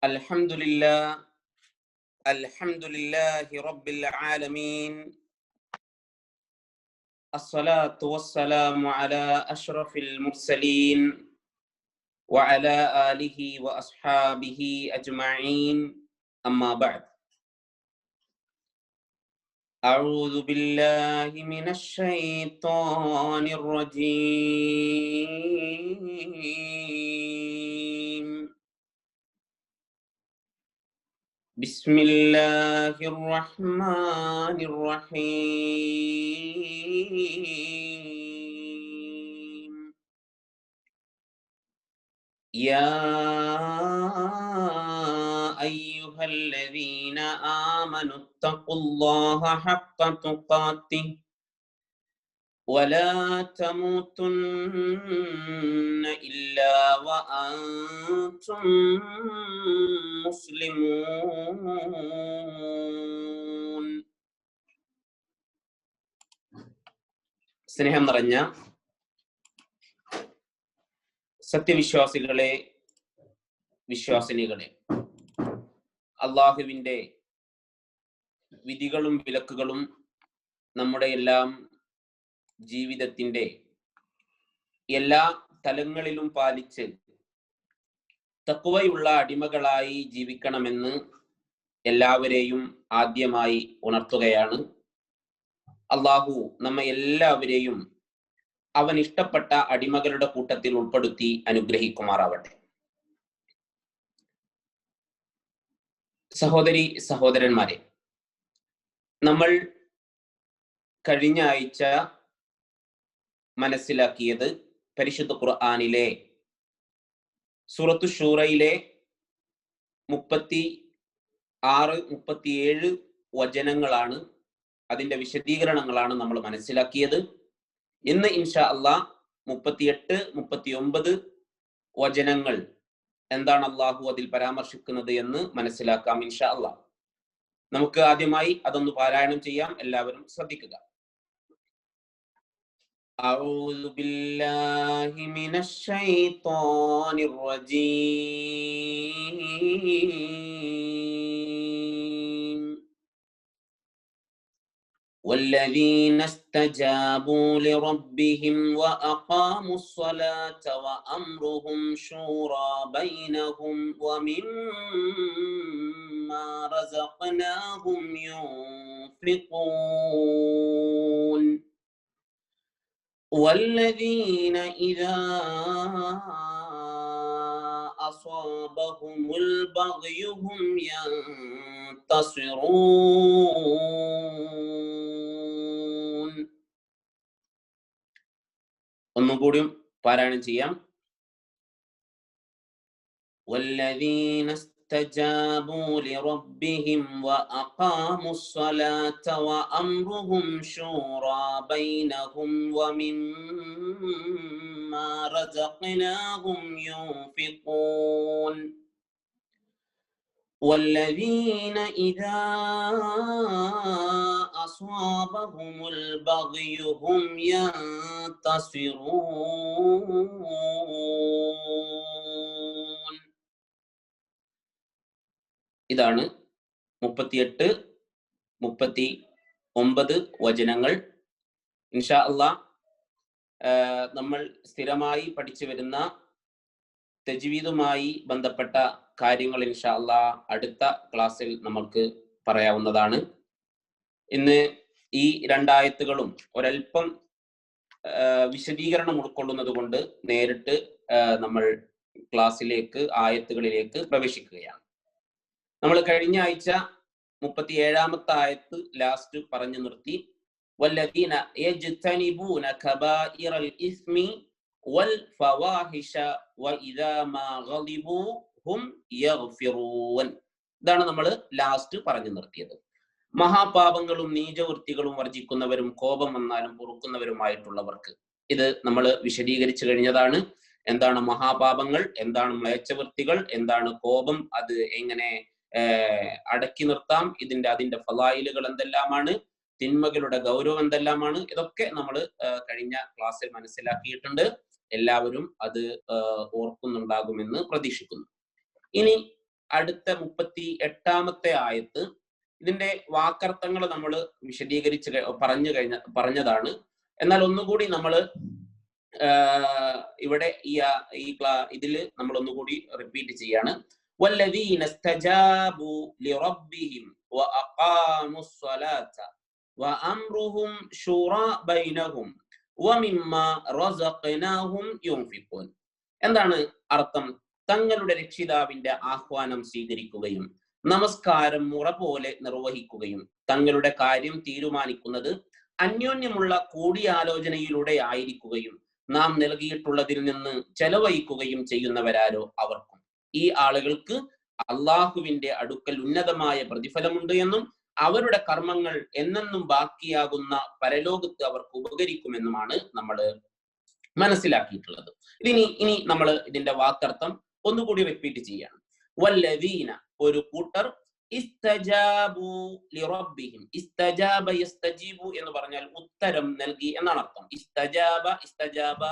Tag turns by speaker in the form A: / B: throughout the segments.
A: الحمد لله رب العالمين. الصلاة والسلام على أشرف المرسلين وعلى آله وأصحابه أجمعين. أما بعد، أعوذ بالله من الشيطان الرجيم. بسم الله الرحمن الرحيم. يا أيها الذين آمنوا اتقوا الله حق تقاته ولا تموتن إلا وأنتم مسلمون. സ്നേഹം നിറഞ്ഞ സത്യവിശ്വാസികളെ, വിശ്വാസിനികളെ, അള്ളാഹുവിൻ്റെ വിധികളും വിലക്കുകളും നമ്മുടെ എല്ലാം ജീവിതത്തിൻ്റെ എല്ലാ തലങ്ങളിലും പാലിച്ച് തഖ്വയുള്ള അടിമകളായി ജീവിക്കണമെന്ന് എല്ലാവരെയും ആദ്യമായി ഉണർത്തുകയാണ്. അള്ളാഹു നമ്മെ എല്ലാവരെയും അവൻ ഇഷ്ടപ്പെട്ട അടിമകളുടെ കൂട്ടത്തിൽ ഉൾപ്പെടുത്തി അനുഗ്രഹിക്കുമാറാവട്ടെ. സഹോദരി സഹോദരന്മാരെ, നമ്മൾ കഴിഞ്ഞ ആഴ്ച മനസ്സിലാക്കിയത് പരിശുദ്ധ ഖുർആനിലെ സൂറത്തു ശൂറയിലെ 36-37 വചനങ്ങളാണ്. അതിന്റെ വിശദീകരണങ്ങളാണ് നമ്മൾ മനസ്സിലാക്കിയത്. ഇന്ന് ഇൻഷാ അല്ലാഹ് 38-39 വചനങ്ങൾ എന്താണ് അള്ളാഹു അതിൽ പരാമർശിക്കുന്നത് എന്ന് മനസ്സിലാക്കാം ഇൻഷാ അല്ലാഹ്. നമുക്ക് ആദ്യമായി അതൊന്ന് പാരായണം ചെയ്യാം. എല്ലാവരും ശ്രദ്ധിക്കുക. أعوذ بالله من الشيطان الرجيم. والذين استجابوا لربهم وأقاموا الصلاة وأمرهم شورى بينهم ومما رزقناهم ينفقون. والذين إذا أصابهم البغي هم ينتصرون. ഒന്നുകൂടിയും പാരായണം ചെയ്യാം. والذين استجابوا لربهم وأقاموا الصلاة وأمرهم شورى بينهم ومما رزقناهم ينفقون. والذين إذا أصابهم البغي هم ينتصرون. ഇതാണ് 38-39 വചനങ്ങൾ. ഇൻഷാ അല്ലാഹ് നമ്മൾ സ്ഥിരമായി പഠിച്ചു വരുന്ന തജ്വീദുമായി ബന്ധപ്പെട്ട കാര്യങ്ങൾ ഇൻഷാ അല്ലാഹ് അടുത്ത ക്ലാസ്സിൽ നമുക്ക് പറയാവുന്നതാണ്. ഇന്ന് ഈ രണ്ടായത്തുകളും ഒരൽപ്പം വിശദീകരണം ഉൾക്കൊള്ളുന്നത് കൊണ്ട് നേരിട്ട് നമ്മൾ ക്ലാസ്സിലേക്ക്, ആയത്തുകളിലേക്ക് പ്രവേശിക്കുകയാണ്. നമ്മൾ കഴിഞ്ഞ ആഴ്ച 37-ാമത്തെ ആയത്ത് ലാസ്റ്റ് പറഞ്ഞു നിർത്തി. വല്ലദീന യജ്തനിബൂന കബായിറൽ ഇസ്മി വൽ ഫവാഹിഷ വഇദാ മാ ഗളിബൂ ഹും യഗ്ഫിറൂൻ. ഇതാണ് നമ്മൾ ലാസ്റ്റ് പറഞ്ഞു നിർത്തിയത്. മഹാപാപങ്ങളും നീചവൃത്തികളും വർജിക്കുന്നവരും കോപം വന്നാലും പൊറുക്കുന്നവരുമായിട്ടുള്ളവർക്ക്. ഇത് നമ്മൾ വിശദീകരിച്ചു കഴിഞ്ഞതാണ്. എന്താണ് മഹാപാപങ്ങൾ, എന്താണ് മ്ലേച്ഛവൃത്തികൾ, എന്താണ് കോപം, അത് എങ്ങനെ അടക്കി നിർത്താം, അതിന്റെ ഫളായിലുകൾ എന്തെല്ലാമാണ്, തിന്മകളുടെ ഗൗരവം എന്തെല്ലാമാണ്, ഇതൊക്കെ നമ്മൾ കഴിഞ്ഞ ക്ലാസ്സിൽ മനസ്സിലാക്കിയിട്ടുണ്ട്. എല്ലാവരും അത് ഓർക്കുന്നുണ്ടാകുമെന്ന് പ്രതീക്ഷിക്കുന്നു. ഇനി അടുത്ത 38-ാമത്തെ ആയത്ത്. ഇതിന്റെ വാക്കർത്ഥങ്ങൾ നമ്മൾ വിശദീകരിച്ച് പറഞ്ഞതാണ്. എന്നാൽ ഒന്നുകൂടി നമ്മൾ ഇവിടെ ഇതിൽ നമ്മൾ ഒന്നുകൂടി റിപ്പീറ്റ് ചെയ്യാണ്. വല്ലദീന ഇസ്തജാബു ലിറബ്ബിഹിം വഅഖാമുസ് സ്വലാത്ത വഅംറുഹും ശൂറാ ബൈനഹും വമിമ്മാ റസഖ്നാഹും യുൻഫിഖൂൻ. എന്താണ് അർത്ഥം? തങ്ങളുടെ രക്ഷിതാവിന്റെ ആഹ്വാനം സ്വീകരിക്കുകയും നമസ്കാരം മുറ പോലെ നിർവഹിക്കുകയും തങ്ങളുടെ കാര്യം തീരുമാനിക്കുന്നത് അന്യോന്യമുള്ള കൂടിയാലോചനയിലൂടെ ആയിരിക്കുകയും നാം നൽകിയിട്ടുള്ളതിൽ നിന്ന് ചെലവഴിക്കുകയും ചെയ്യുന്നവരാരോ അവർക്കും, ഈ ആളുകൾക്ക് അള്ളാഹുവിന്റെ അടുക്കൽ ഉന്നതമായ പ്രതിഫലമുണ്ട് എന്നും അവരുടെ കർമ്മങ്ങൾ എന്നെന്നും ബാക്കിയാകുന്ന പരലോകത്ത് അവർക്ക് ഉപകരിക്കുമെന്നുമാണ് നമ്മൾ മനസ്സിലാക്കിയിട്ടുള്ളത്. ഇനി നമ്മൾ ഇതിന്റെ വാക്കർത്ഥം ഒന്നുകൂടി റിപ്പീറ്റ് ചെയ്യാണ്. വല്ലദീന, ഒരു കൂട്ടർ, ഇസ്തജാബു ലിറബ്ബിഹിം. ഇസ്തജാബ യസ്തജീബു എന്ന് പറഞ്ഞാൽ ഉത്തരം നൽകി എന്നാണ് അർത്ഥം. ഇസ്തജാബ, ഇസ്തജാബ,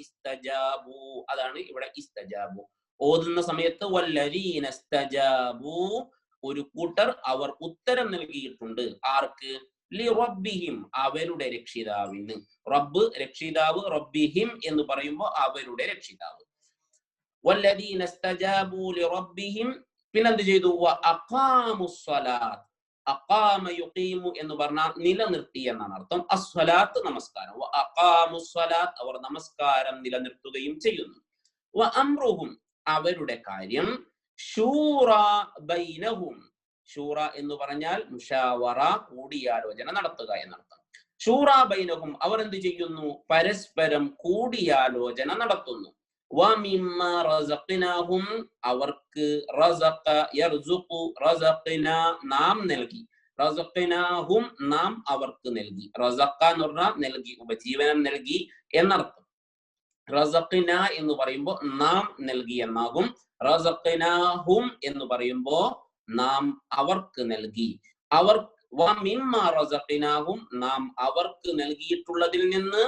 A: ഇസ്തജാബു, അതാണ് ഇവിടെ ഇസ്തജാബു. ഓതുന്ന സമയത്ത് വല്ലദീന ഇസ്തജാബു, ഒരു കൂട്ടർ അവർ ഉത്തരം നൽകിയിട്ടുണ്ട്. ആർക്ക്? ലിറബ്ബിഹിം, അവരുടെ രക്ഷിതാവിന്. റബ്ബ് രക്ഷിതാവ്, റബ്ബിഹിം എന്ന് പറയുമ്പോൾ അവരുടെ രക്ഷിതാവ്. വല്ലദീന ഇസ്തജാബു ലിറബ്ബിഹിം, പിന്നെന്ത് ചെയ്തു? വഅഖാമുസ് സ്വലാത്ത്. അഖാമ യുഖീമു എന്ന് പറഞ്ഞാൽ നിലനിർത്തി എന്നാണ് അർത്ഥം. അസ്വലാത്ത്, നമസ്കാരം. വഅഖാമുസ് സ്വലാത്ത്, അവർ നമസ്കാരം നിലനിർത്തുകയും ചെയ്യുന്നു. വഅംറുഹും, അവരുടെ കാര്യം. ശൂറാ ബൈനഹും, ശൂറ എന്ന് പറഞ്ഞാൽ മുഷാവറ, കൂടിയാലോചന നടത്തുക എന്നർത്ഥം. ശൂറാ ബൈനഹും, അവർ എന്ത് ചെയ്യുന്നു? പരസ്പരം കൂടിയാലോചന നടത്തുന്നു. വമിമ്മാ റസഖ്നാഹും, അവർക്ക് റസഖ യർസുഖു, റസഖ്ന നാം നൽകി, റസഖ്നാഹും നാം അവർക്ക് നൽകി. റസഖ എന്ന് പറഞ്ഞാൽ നൽകി, ഉപജീവനം നൽകി എന്നർത്ഥം. റസഖ്ന എന്ന് പറയുമ്പോൾ നാം നൽകി എന്നാകും. റസഖ്നാഹും എന്ന് പറയുമ്പോൾ നാം അവർക്ക് നൽകി. അവർ വമിമ്മാ റസഖ്നാഹും, നാം അവർക്ക് നൽകിയിട്ടുള്ളതിൽ നിന്ന്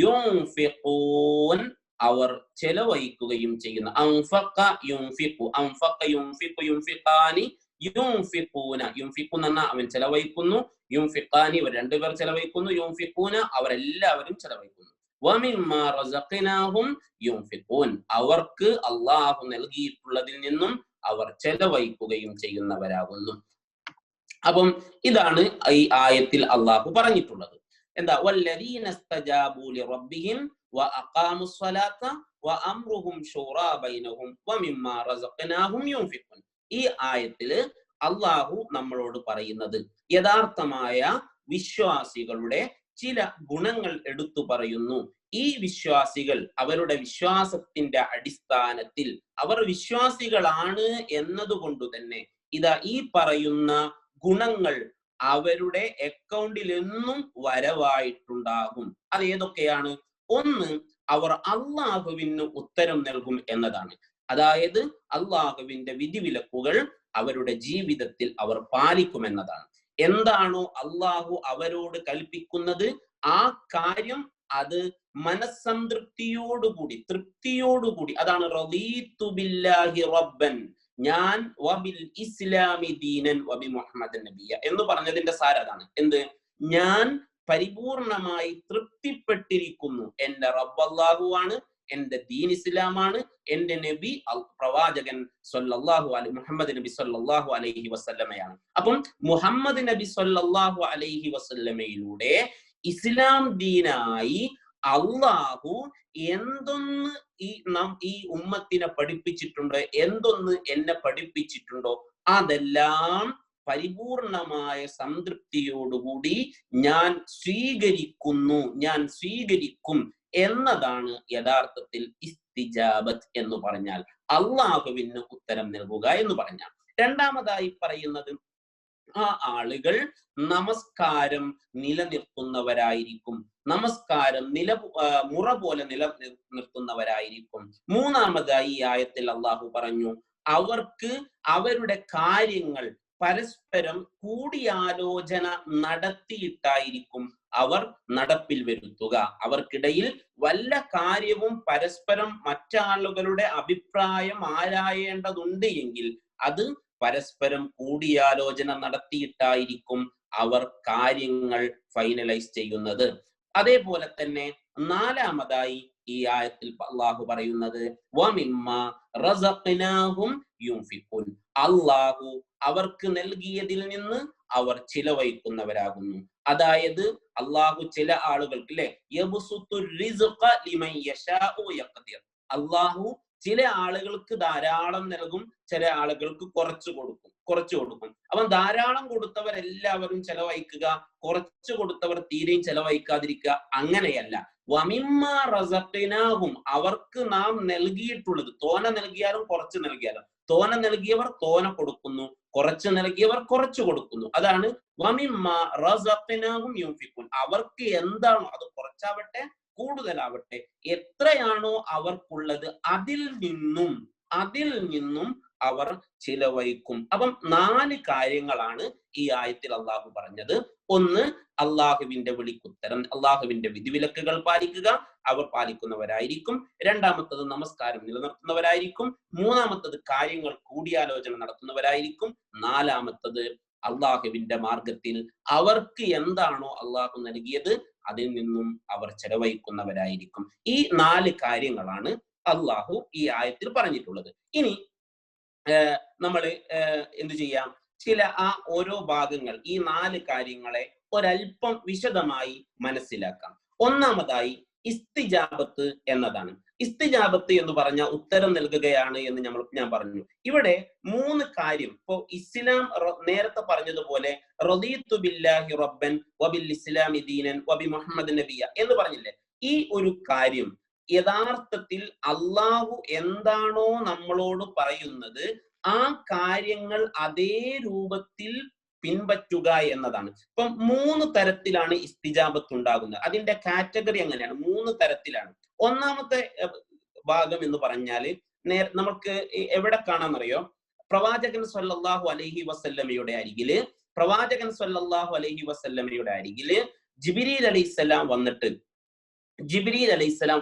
A: യുൻഫിഖൂൻ, അവർ ചെലവഴിക്കുകയും ചെയ്യുന്നു. അൻഫഖ യുൻഫിഖു, അൻഫഖ യുൻഫിഖു, യുൻഫിഖാനി, യുൻഫിഖൂന. യുൻഫിഖൂന എന്ന അവൻ ചെലവഴിക്കുന്നു, യുൻഫിഖാനി അവർ രണ്ടുപേർ ചെലവഴിക്കുന്നു, യുൻഫിഖൂന അവരെല്ലാവരും ചെലവഴിക്കുന്നു. വമിമ്മാ റസഖ്നാഹും യുൻഫിഖൂൻ, അവർക്ക് അല്ലാഹു നൽകിയിട്ടുള്ളതിൽ നിന്നും അവർ ചെലവഴിക്കുകയും ചെയ്യുന്നവരാകുന്നു. അപ്പം ഇതാണ് ഈ ആയത്തിൽ അള്ളാഹു പറഞ്ഞിട്ടുള്ളത്. എന്താ? വല്ലദീന ഇസ്തജാബു ലിറബ്ബിഹിം വഅഖാമുസ് സ്വലാത്ത വഅംറുഹും ശൂറാ ബൈനഹും വമിമ്മാ റസഖ്നാഹും യുൻഫിഖൂൻ. ഈ ആയത്തിൽ അള്ളാഹു നമ്മളോട് പറയുന്നത് യഥാർത്ഥമായ വിശ്വാസികളുടെ ചില ഗുണങ്ങൾ എടുത്തു പറയുന്നു. ഈ വിശ്വാസികൾ അവരുടെ വിശ്വാസത്തിന്റെ അടിസ്ഥാനത്തിൽ അവർ വിശ്വാസികളാണ് എന്നതുകൊണ്ട് തന്നെ ഇതാ ഈ പറയുന്ന ഗുണങ്ങൾ അവരുടെ അക്കൗണ്ടിൽ എന്നും വരവായിട്ടുണ്ടാകും. അത് ഏതൊക്കെയാണ്? ഒന്ന്, അവർ അള്ളാഹുവിന് ഉത്തരം നൽകും എന്നതാണ്. അതായത് അള്ളാഹുവിന്റെ വിധിവിലക്കുകൾ അവരുടെ ജീവിതത്തിൽ അവർ പാലിക്കുമെന്നതാണ്. എന്താണോ അള്ളാഹു അവരോട് കൽപ്പിക്കുന്നത് ആ കാര്യം അത് മനസ്സംതൃപ്തിയോടുകൂടി, തൃപ്തിയോടുകൂടി, അതാണ് റളീതു ബില്ലാഹി റബ്ബൻ, ഞാൻ വബിൽ ഇസ്ലാമി ദീനൻ വബി മുഹമ്മദൻ നബിയ എന്ന് പറഞ്ഞതിന്റെ സാരം അതാണ്. എന്ത്? ഞാൻ പരിപൂർണമായി തൃപ്തിപ്പെട്ടിരിക്കുന്നു. എന്റെ റബ്ബ് അല്ലാഹുവാണ്, എന്റെ ദീൻ ഇസ്ലാമാണ്, എന്റെ നബി പ്രവാചകൻ സല്ലല്ലാഹു അലൈഹി മുഹമ്മദ് നബി സല്ലല്ലാഹു അലൈഹി വസല്ലമയാണ്. അപ്പം മുഹമ്മദ് നബി സല്ലല്ലാഹു അലൈഹി വസല്ലമയിലൂടെ ഇസ്ലാം ദീനായി അള്ളാഹു എന്തൊന്ന് ഈ ഉമ്മത്തിനെ പഠിപ്പിച്ചിട്ടുണ്ടോ, എന്തൊന്ന് എന്നെ പഠിപ്പിച്ചിട്ടുണ്ടോ അതെല്ലാം പരിപൂർണമായ സംതൃപ്തിയോടുകൂടി ഞാൻ സ്വീകരിക്കുന്നു, ഞാൻ സ്വീകരിക്കും എന്നതാണ് യഥാർത്ഥത്തിൽ ഇസ്തിജാബത്ത് എന്ന് പറഞ്ഞാൽ, അള്ളാഹുവിന് ഉത്തരം നൽകുക എന്ന് പറഞ്ഞാൽ. രണ്ടാമതായി പറയുന്നത് ആ ആളുകൾ നമസ്കാരം നിലനിർത്തുന്നവരായിരിക്കും, നമസ്കാരം മുറ പോലെ നിലനിർത്തുന്നവരായിരിക്കും. മൂന്നാമതായി ഈ ആയത്തിൽ അള്ളാഹു പറഞ്ഞു അവർക്ക് അവരുടെ കാര്യങ്ങൾ പരസ്പരം കൂടിയാലോചന നടത്തിയിട്ടായിരിക്കും അവർ നടപ്പിൽ വരുത്തുക. അവർക്കിടയിൽ വല്ല കാര്യവും പരസ്പരം മറ്റാളുകളുടെ അഭിപ്രായം ആരായേണ്ടതുണ്ട് എങ്കിൽ അത് പരസ്പരം കൂടിയാലോചന നടത്തിയിട്ടായിരിക്കും അവർ കാര്യങ്ങൾ ഫൈനലൈസ് ചെയ്യുന്നത്. അതേപോലെ തന്നെ നാലാമതായി ഈ ആയത്തിൽ അള്ളാഹു പറയുന്നത് വമിമ്മാ റസഖ്നാഹും യുൻഫിഖൂൻ, അള്ളാഹു അവർക്ക് നൽകിയതിൽ നിന്ന് അവർ ചിലവഴിക്കുന്നവരാകുന്നു. അതായത് അള്ളാഹു ചില ആളുകൾക്ക് അള്ളാഹു ചില ആളുകൾക്ക് ധാരാളം നൽകും, ചില ആളുകൾക്ക് കുറച്ചു കൊടുക്കും. അവൻ ധാരാളം കൊടുത്തവരെല്ലാവരും ചെലവഴിക്കുക, കുറച്ചു കൊടുത്തവർ തീരെയും ചെലവഴിക്കാതിരിക്കുക, അങ്ങനെയല്ല. വമിമ്മ റസഖ്നാഹും, അവർക്ക് നാം നൽകിയിട്ടുള്ളത്, തോന നൽകിയാലും കുറച്ച് നൽകിയാലും, തോന നൽകിയവർ തോന കൊടുക്കുന്നു, കുറച്ച് നൽകിയവർ കുറച്ചു കൊടുക്കുന്നു. അതാണ് വമിമ്മ റസഖ്നാഹും യുൻഫിഖൂൻ. അവർക്ക് എന്താണോ, അത് കുറച്ചാവട്ടെ കൂടുതലാവട്ടെ, എത്രയാണോ അവർക്കുള്ളത് അതിൽ നിന്നും അവർ ചിലവഴിക്കും. അപ്പം 4 കാര്യങ്ങളാണ് ഈ ആയത്തിൽ അള്ളാഹു പറഞ്ഞത്. ഒന്ന്, അള്ളാഹുവിന്റെ വിളിക്കുത്തരം, അള്ളാഹുവിന്റെ വിധിവിലക്കുകൾ പാലിക്കുക, അവർ പാലിക്കുന്നവരായിരിക്കും. രണ്ടാമത്തത് നമസ്കാരം നിലനിർത്തുന്നവരായിരിക്കും. മൂന്നാമത്തത് കാര്യങ്ങൾ കൂടിയാലോചന നടത്തുന്നവരായിരിക്കും. നാലാമത്തത് അള്ളാഹുവിന്റെ മാർഗത്തിൽ അവർക്ക് എന്താണോ അള്ളാഹു നൽകിയത് അതിൽ നിന്നും അവർ ചെലവഴിക്കുന്നവരായിരിക്കും. ഈ 4 കാര്യങ്ങളാണ് അള്ളാഹു ഈ ആയത്തിൽ പറഞ്ഞിട്ടുള്ളത്. ഇനി നമ്മൾ എന്ത് ചെയ്യാം, ചില ഓരോ ഭാഗങ്ങൾ, ഈ 4 കാര്യങ്ങളെ ഒരൽപ്പം വിശദമായി മനസ്സിലാക്കാം. ഒന്നാമതായി ഇസ്തിജാബത്ത് എന്നതാണ്. ഇസ്തിജാബത്ത് എന്ന് പറഞ്ഞാൽ ഉത്തരം നൽകുകയാണ് എന്ന് ഞാൻ പറഞ്ഞു. ഇവിടെ 3 കാര്യം. ഇപ്പോ ഇസ്ലാം നേരത്തെ പറഞ്ഞതുപോലെ റദീതു ബില്ലാഹി റബ്ബൻ വബിൽ ഇസ്ലാമി ദീനൻ വബി മുഹമ്മദ് നബിയ എന്ന് പറഞ്ഞില്ലേ, ഈ ഒരു കാര്യം യഥാർത്ഥത്തിൽ അള്ളാഹു എന്താണോ നമ്മളോട് പറയുന്നത് ആ കാര്യങ്ങൾ അതേ രൂപത്തിൽ പിൻപറ്റുക എന്നതാണ്. ഇപ്പം 3 തരത്തിലാണ് ഇസ്തിജാബത്ത് ഉണ്ടാകുന്നത്. അതിന്റെ കാറ്റഗറി എങ്ങനെയാണ്? 3 തരത്തിലാണ്. ഒന്നാമത്തെ ഭാഗം എന്ന് പറഞ്ഞാല് നമുക്ക് എവിടെ കാണാമെന്നറിയോ? പ്രവാചകൻ സ്വല്ലല്ലാഹു അലൈഹി വസല്ലമയുടെ അരികില് ജിബ്രീൽ അലൈഹിസ്സലാം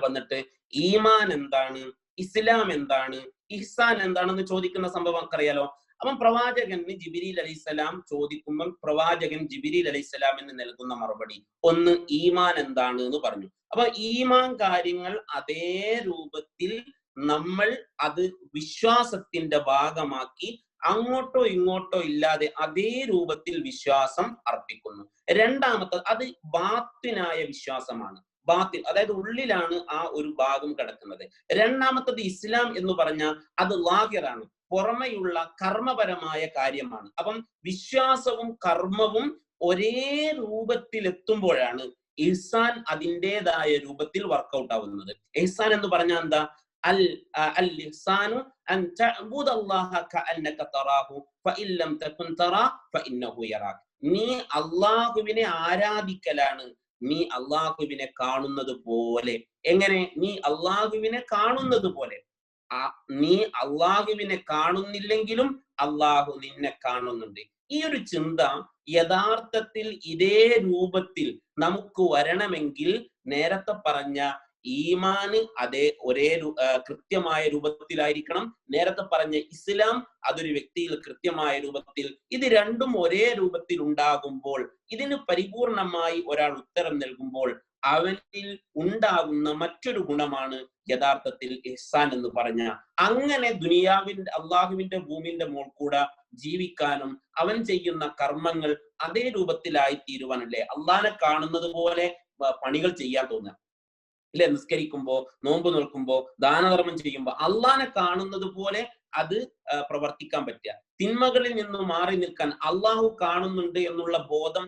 A: വന്നിട്ട് ഈമാൻ എന്താണ്, ഇസ്ലാം എന്താണ്, ഇഹ്സാൻ എന്താണെന്ന് ചോദിക്കുന്ന സംഭവം അറിയാലോ. അപ്പം പ്രവാചകന് ജിബ്രീൽ അലൈഹിസ്സലാം ചോദിക്കുമ്പോൾ പ്രവാചകൻ ജിബ്രീൽ അലൈഹിസ്സലാമിന് നൽകുന്ന മറുപടി ഒന്ന് ഈമാൻ എന്താണ് എന്ന് പറഞ്ഞു. അപ്പൊ ഈമാൻ കാര്യങ്ങൾ അതേ രൂപത്തിൽ നമ്മൾ അത് വിശ്വാസത്തിന്റെ ഭാഗമാക്കി അങ്ങോട്ടോ ഇങ്ങോട്ടോ ഇല്ലാതെ അതേ രൂപത്തിൽ വിശ്വാസം അർപ്പിക്കുന്നു. രണ്ടാമത്തത് അത് ബാത്തിനായ വിശ്വാസമാണ്. ബാത്തിൽ, അതായത് ഉള്ളിലാണ് ആ ഒരു ഭാഗം കിടക്കുന്നത്. രണ്ടാമത്തത് ഇസ്ലാം എന്ന് പറഞ്ഞാൽ അത് ലാഹിറാണ്, പുറമെയുള്ള കർമ്മപരമായ കാര്യമാണ്. അപ്പം വിശ്വാസവും കർമ്മവും ഒരേ രൂപത്തിൽ എത്തുമ്പോഴാണ് ഇഹ്സാൻ അതിൻ്റെതായ രൂപത്തിൽ വർക്കൗട്ട് ആവുന്നത്. ഇഹ്സാൻ എന്ന് പറഞ്ഞാൽ എന്താ? അൽ-ഇഹ്സാനു അൻ തഅബുദല്ലാഹ കഅന്നക തറാഹു ഫഇൻ ലം തകുൻ തറാ ഫഇന്നഹു യറാക്. നീ അല്ലാഹുവിനെ ആരാധിക്കലാണ്, നീ അള്ളാഹുവിനെ കാണുന്നത് പോലെ. എങ്ങനെ? നീ അള്ളാഹുവിനെ കാണുന്നത് പോലെ. നീ അള്ളാഹുവിനെ കാണുന്നില്ലെങ്കിലും അള്ളാഹു നിന്നെ കാണുന്നുണ്ട്. ഈ ഒരു ചിന്ത യഥാർത്ഥത്തിൽ ഇതേ രൂപത്തിൽ നമുക്ക് വരണമെങ്കിൽ നേരത്തെ പറഞ്ഞ ഈമാന് ഒരേ കൃത്യമായ രൂപത്തിലായിരിക്കണം. നേരത്തെ പറഞ്ഞ ഇസ്ലാം അതൊരു വ്യക്തിയിൽ കൃത്യമായ രൂപത്തിൽ, ഇത് രണ്ടും ഒരേ രൂപത്തിൽ ഉണ്ടാകുമ്പോൾ, ഇതിന് പരിപൂർണമായി ഒരാൾ ഉത്തരം നൽകുമ്പോൾ അവനിൽ ഉണ്ടാകുന്ന മറ്റൊരു ഗുണമാണ് യഥാർത്ഥത്തിൽ ഇഹ്സാൻ എന്ന് പറഞ്ഞ. അങ്ങനെ ദുനിയാവിന്റെ അള്ളാഹുവിന്റെ ഭൂമിന്റെ മോൾ കൂടെ ജീവിക്കാനും അവൻ ചെയ്യുന്ന കർമ്മങ്ങൾ അതേ രൂപത്തിലായി തീരുവാനല്ലേ, അള്ളാഹിനെ കാണുന്നത് പോലെ പണികൾ ചെയ്യാൻ തോന്നുക ഇല്ലെ? നിസ്കരിക്കുമ്പോ, നോമ്പ് നോൽക്കുമ്പോ, ദാനധർമ്മം ചെയ്യുമ്പോ അള്ളാഹിനെ കാണുന്നത് പോലെ അത് പ്രവർത്തിക്കാൻ പറ്റുക. തിന്മകളിൽ നിന്ന് മാറി നിൽക്കാൻ അള്ളാഹു കാണുന്നുണ്ട് എന്നുള്ള ബോധം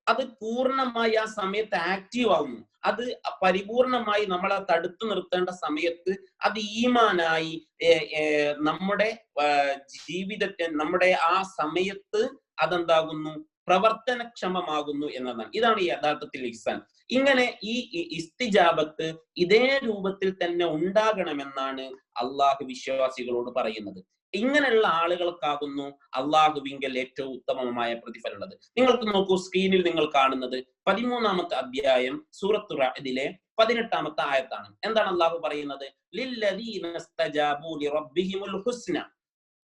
A: അത് പൂർണ്ണമായി ആ സമയത്ത് ആക്റ്റീവ് ആവുന്നു. അത് പരിപൂർണമായി നമ്മളെ തടുത്തു നിർത്തേണ്ട സമയത്ത് അത് ഈമാനായി നമ്മുടെ ജീവിതത്തെ, നമ്മുടെ ആ സമയത്ത് അതെന്താകുന്നു? പ്രവർത്തനക്ഷമമാകുന്നു എന്നതാണ്. ഇതാണ് യഥാർത്ഥത്തിൽ ഇഹ്സാൻ. ഇങ്ങനെ ഈ ഇസ്തിജാബത്ത് ഇതേ രൂപത്തിൽ തന്നെ ഉണ്ടാകണമെന്നാണ് അള്ളാഹു വിശ്വാസികളോട് പറയുന്നത്. ഇങ്ങനെയുള്ള ആളുകൾക്കാകുന്നു അള്ളാഹുവിങ്കൽ ഏറ്റവും ഉത്തമമായ പ്രതിഫലമുള്ളത്. നിങ്ങൾക്ക് നോക്കൂ, സ്ക്രീനിൽ നിങ്ങൾ കാണുന്നത് 13-ാമത്തെ അധ്യായം സൂറത്തു റഅദിലെ 18-ാമത്തെ ആയത്താണ്. എന്താണ് അള്ളാഹു പറയുന്നത്? ലില്ലദീന ഇസ്തജാബൂ ലിറബ്ബിഹിമുൽ ഹുസ്ന.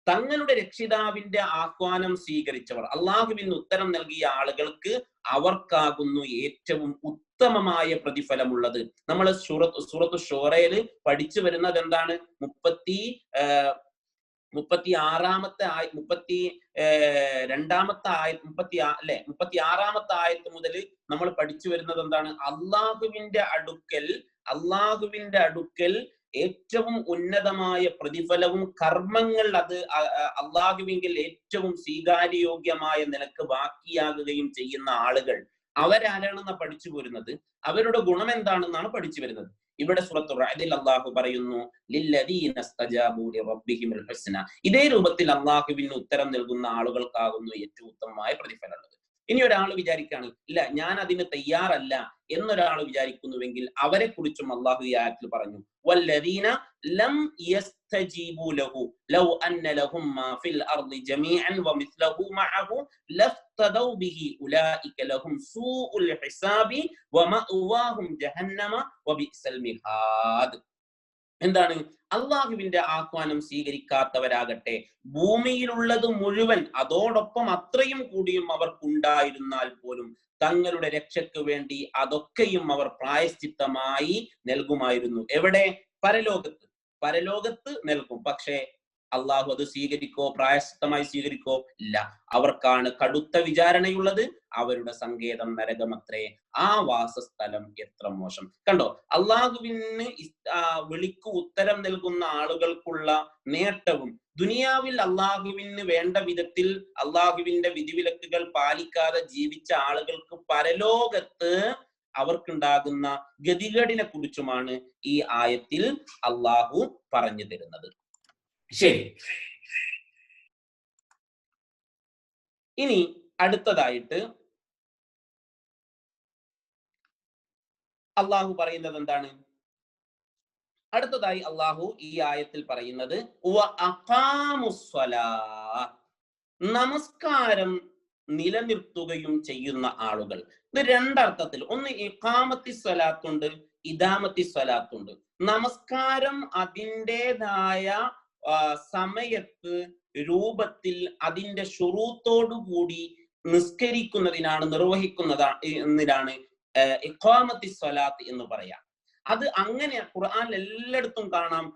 A: തങ്ങളുടെ രക്ഷിതാവിന്റെ ആഹ്വാനം സ്വീകരിച്ചവർ, അള്ളാഹുവിന് ഉത്തരം നൽകിയ ആളുകൾക്ക് അവർക്കാകുന്നു ഏറ്റവും ഉത്തമമായ പ്രതിഫലമുള്ളത്. നമ്മൾ സൂറത്തു ഷൂറയിൽ പഠിച്ചു വരുന്നത് എന്താണ്? 36ാമത്തെ ആയത്ത് മുതൽ നമ്മൾ പഠിച്ചു വരുന്നത് എന്താണ്? അള്ളാഹുവിന്റെ അടുക്കൽ ഏറ്റവും ഉന്നതമായ പ്രതിഫലവും കർമ്മങ്ങൾ അത് അള്ളാഹുവിങ്കിൽ ഏറ്റവും സ്വീകാര്യയോഗ്യമായ നിലക്ക് ബാക്കിയാകുകയും ചെയ്യുന്ന ആളുകൾ അവരാരാണെന്നാണ് പഠിച്ചു പോരുന്നത്. അവരുടെ ഗുണം എന്താണെന്നാണ് പഠിച്ചു വരുന്നത്. ഇവിടെ സൂറത്തുർ റഅദിൽ അല്ലാഹു പറയുന്നു, ലില്ലദീന ഇസ്തജാബൂ ലിറബ്ബിഹിമുൽ ഹുസ്ന. ഇതേ രൂപത്തിൽ അള്ളാഹുവിന് ഉത്തരം നൽകുന്ന ആളുകൾക്കാകുന്നു ഏറ്റവും ഉത്തമമായ പ്രതിഫലമുള്ളത്. ഇനി ഒരാൾ വിചാരിക്കാണ്, ഇല്ല ഞാൻ അതിന് തയ്യാറല്ല എന്നൊരാൾ വിചാരിക്കുന്നുവെങ്കിൽ അവരെ കുറിച്ചും അള്ളാഹു ഈ ആയത്തിൽ പറഞ്ഞു, വല്ലദീന ലം യസ്തജീബൂ ലഹു ലൗ അന്ന ലഹും മാ ഫിൽ അർളി ജമീഅൻ വമിസ്ലഹു മഅഹു ലഫ്തദൗ ബിഹി ഉലൈക ലഹും സൂഉൽ ഹിസാബി വമഅവാഹും ജഹന്നമ വബിഅ്സൽ മിഹാദ്. എന്താണ്? അള്ളാഹുവിന്റെ ആഹ്വാനം സ്വീകരിക്കാത്തവരാകട്ടെ ഭൂമിയിലുള്ളത് മുഴുവൻ അതോടൊപ്പം അത്രയും കൂടിയും അവർക്കുണ്ടായിരുന്നാൽ പോലും തങ്ങളുടെ രക്ഷയ്ക്ക് വേണ്ടി അതൊക്കെയും അവർ പ്രായശ്ചിത്തമായി നൽകുമായിരുന്നു. എവിടെ? പരലോകത്ത് നൽകും. പക്ഷേ അള്ളാഹു അത് സ്വീകരിക്കോ, പ്രായശ്ചിത്തമായി സ്വീകരിക്കോ? ഇല്ല. അവർക്കാണ് കടുത്ത വിചാരണയുള്ളത്. അവരുടെ സങ്കേതം നരകമത്രേ. ആ വാസസ്ഥലം എത്ര മോശം. കണ്ടോ, അള്ളാഹുവിന് വിളിക്കു ഉത്തരം നൽകുന്ന ആളുകൾക്കുള്ള നേട്ടവും ദുനിയാവിൽ അള്ളാഹുവിന് വേണ്ട വിധത്തിൽ അള്ളാഹുവിന്റെ വിധിവിലക്കുകൾ പാലിക്കാതെ ജീവിച്ച ആളുകൾക്ക് പരലോകത്ത് അവർക്കുണ്ടാകുന്ന ഗതികേടിനെ കുറിച്ചുമാണ് ഈ ആയത്തിൽ അള്ളാഹു പറഞ്ഞു തരുന്നത്. ശരി, ഇനി അടുത്തതായിട്ട് അള്ളാഹു പറയുന്നത് എന്താണ്? അടുത്തതായി അള്ളാഹു ഈ ആയത്തിൽ പറയുന്നത് നമസ്കാരം നിലനിർത്തുകയും ചെയ്യുന്ന ആളുകൾ. ഇത് രണ്ടർത്ഥത്തിൽ. ഒന്ന് ഇഖാമത്തി സ്വലാത്തുണ്ട്, ഇദാമത്തി സ്വലാത്തുണ്ട്. നമസ്കാരം അതിൻ്റെതായ സമയത്ത് രൂപത്തിൽ അതിന്റെ ശുറൂത്തോടു കൂടി നിസ്കരിക്കുന്നതിനാണ്, നിർവഹിക്കുന്നതാണ് ഇഖാമത്തി സ്വലാത്ത് എന്ന് പറയാം. അത് അങ്ങനെ ഖുർആനിൽ എല്ലായിടത്തും കാണാം,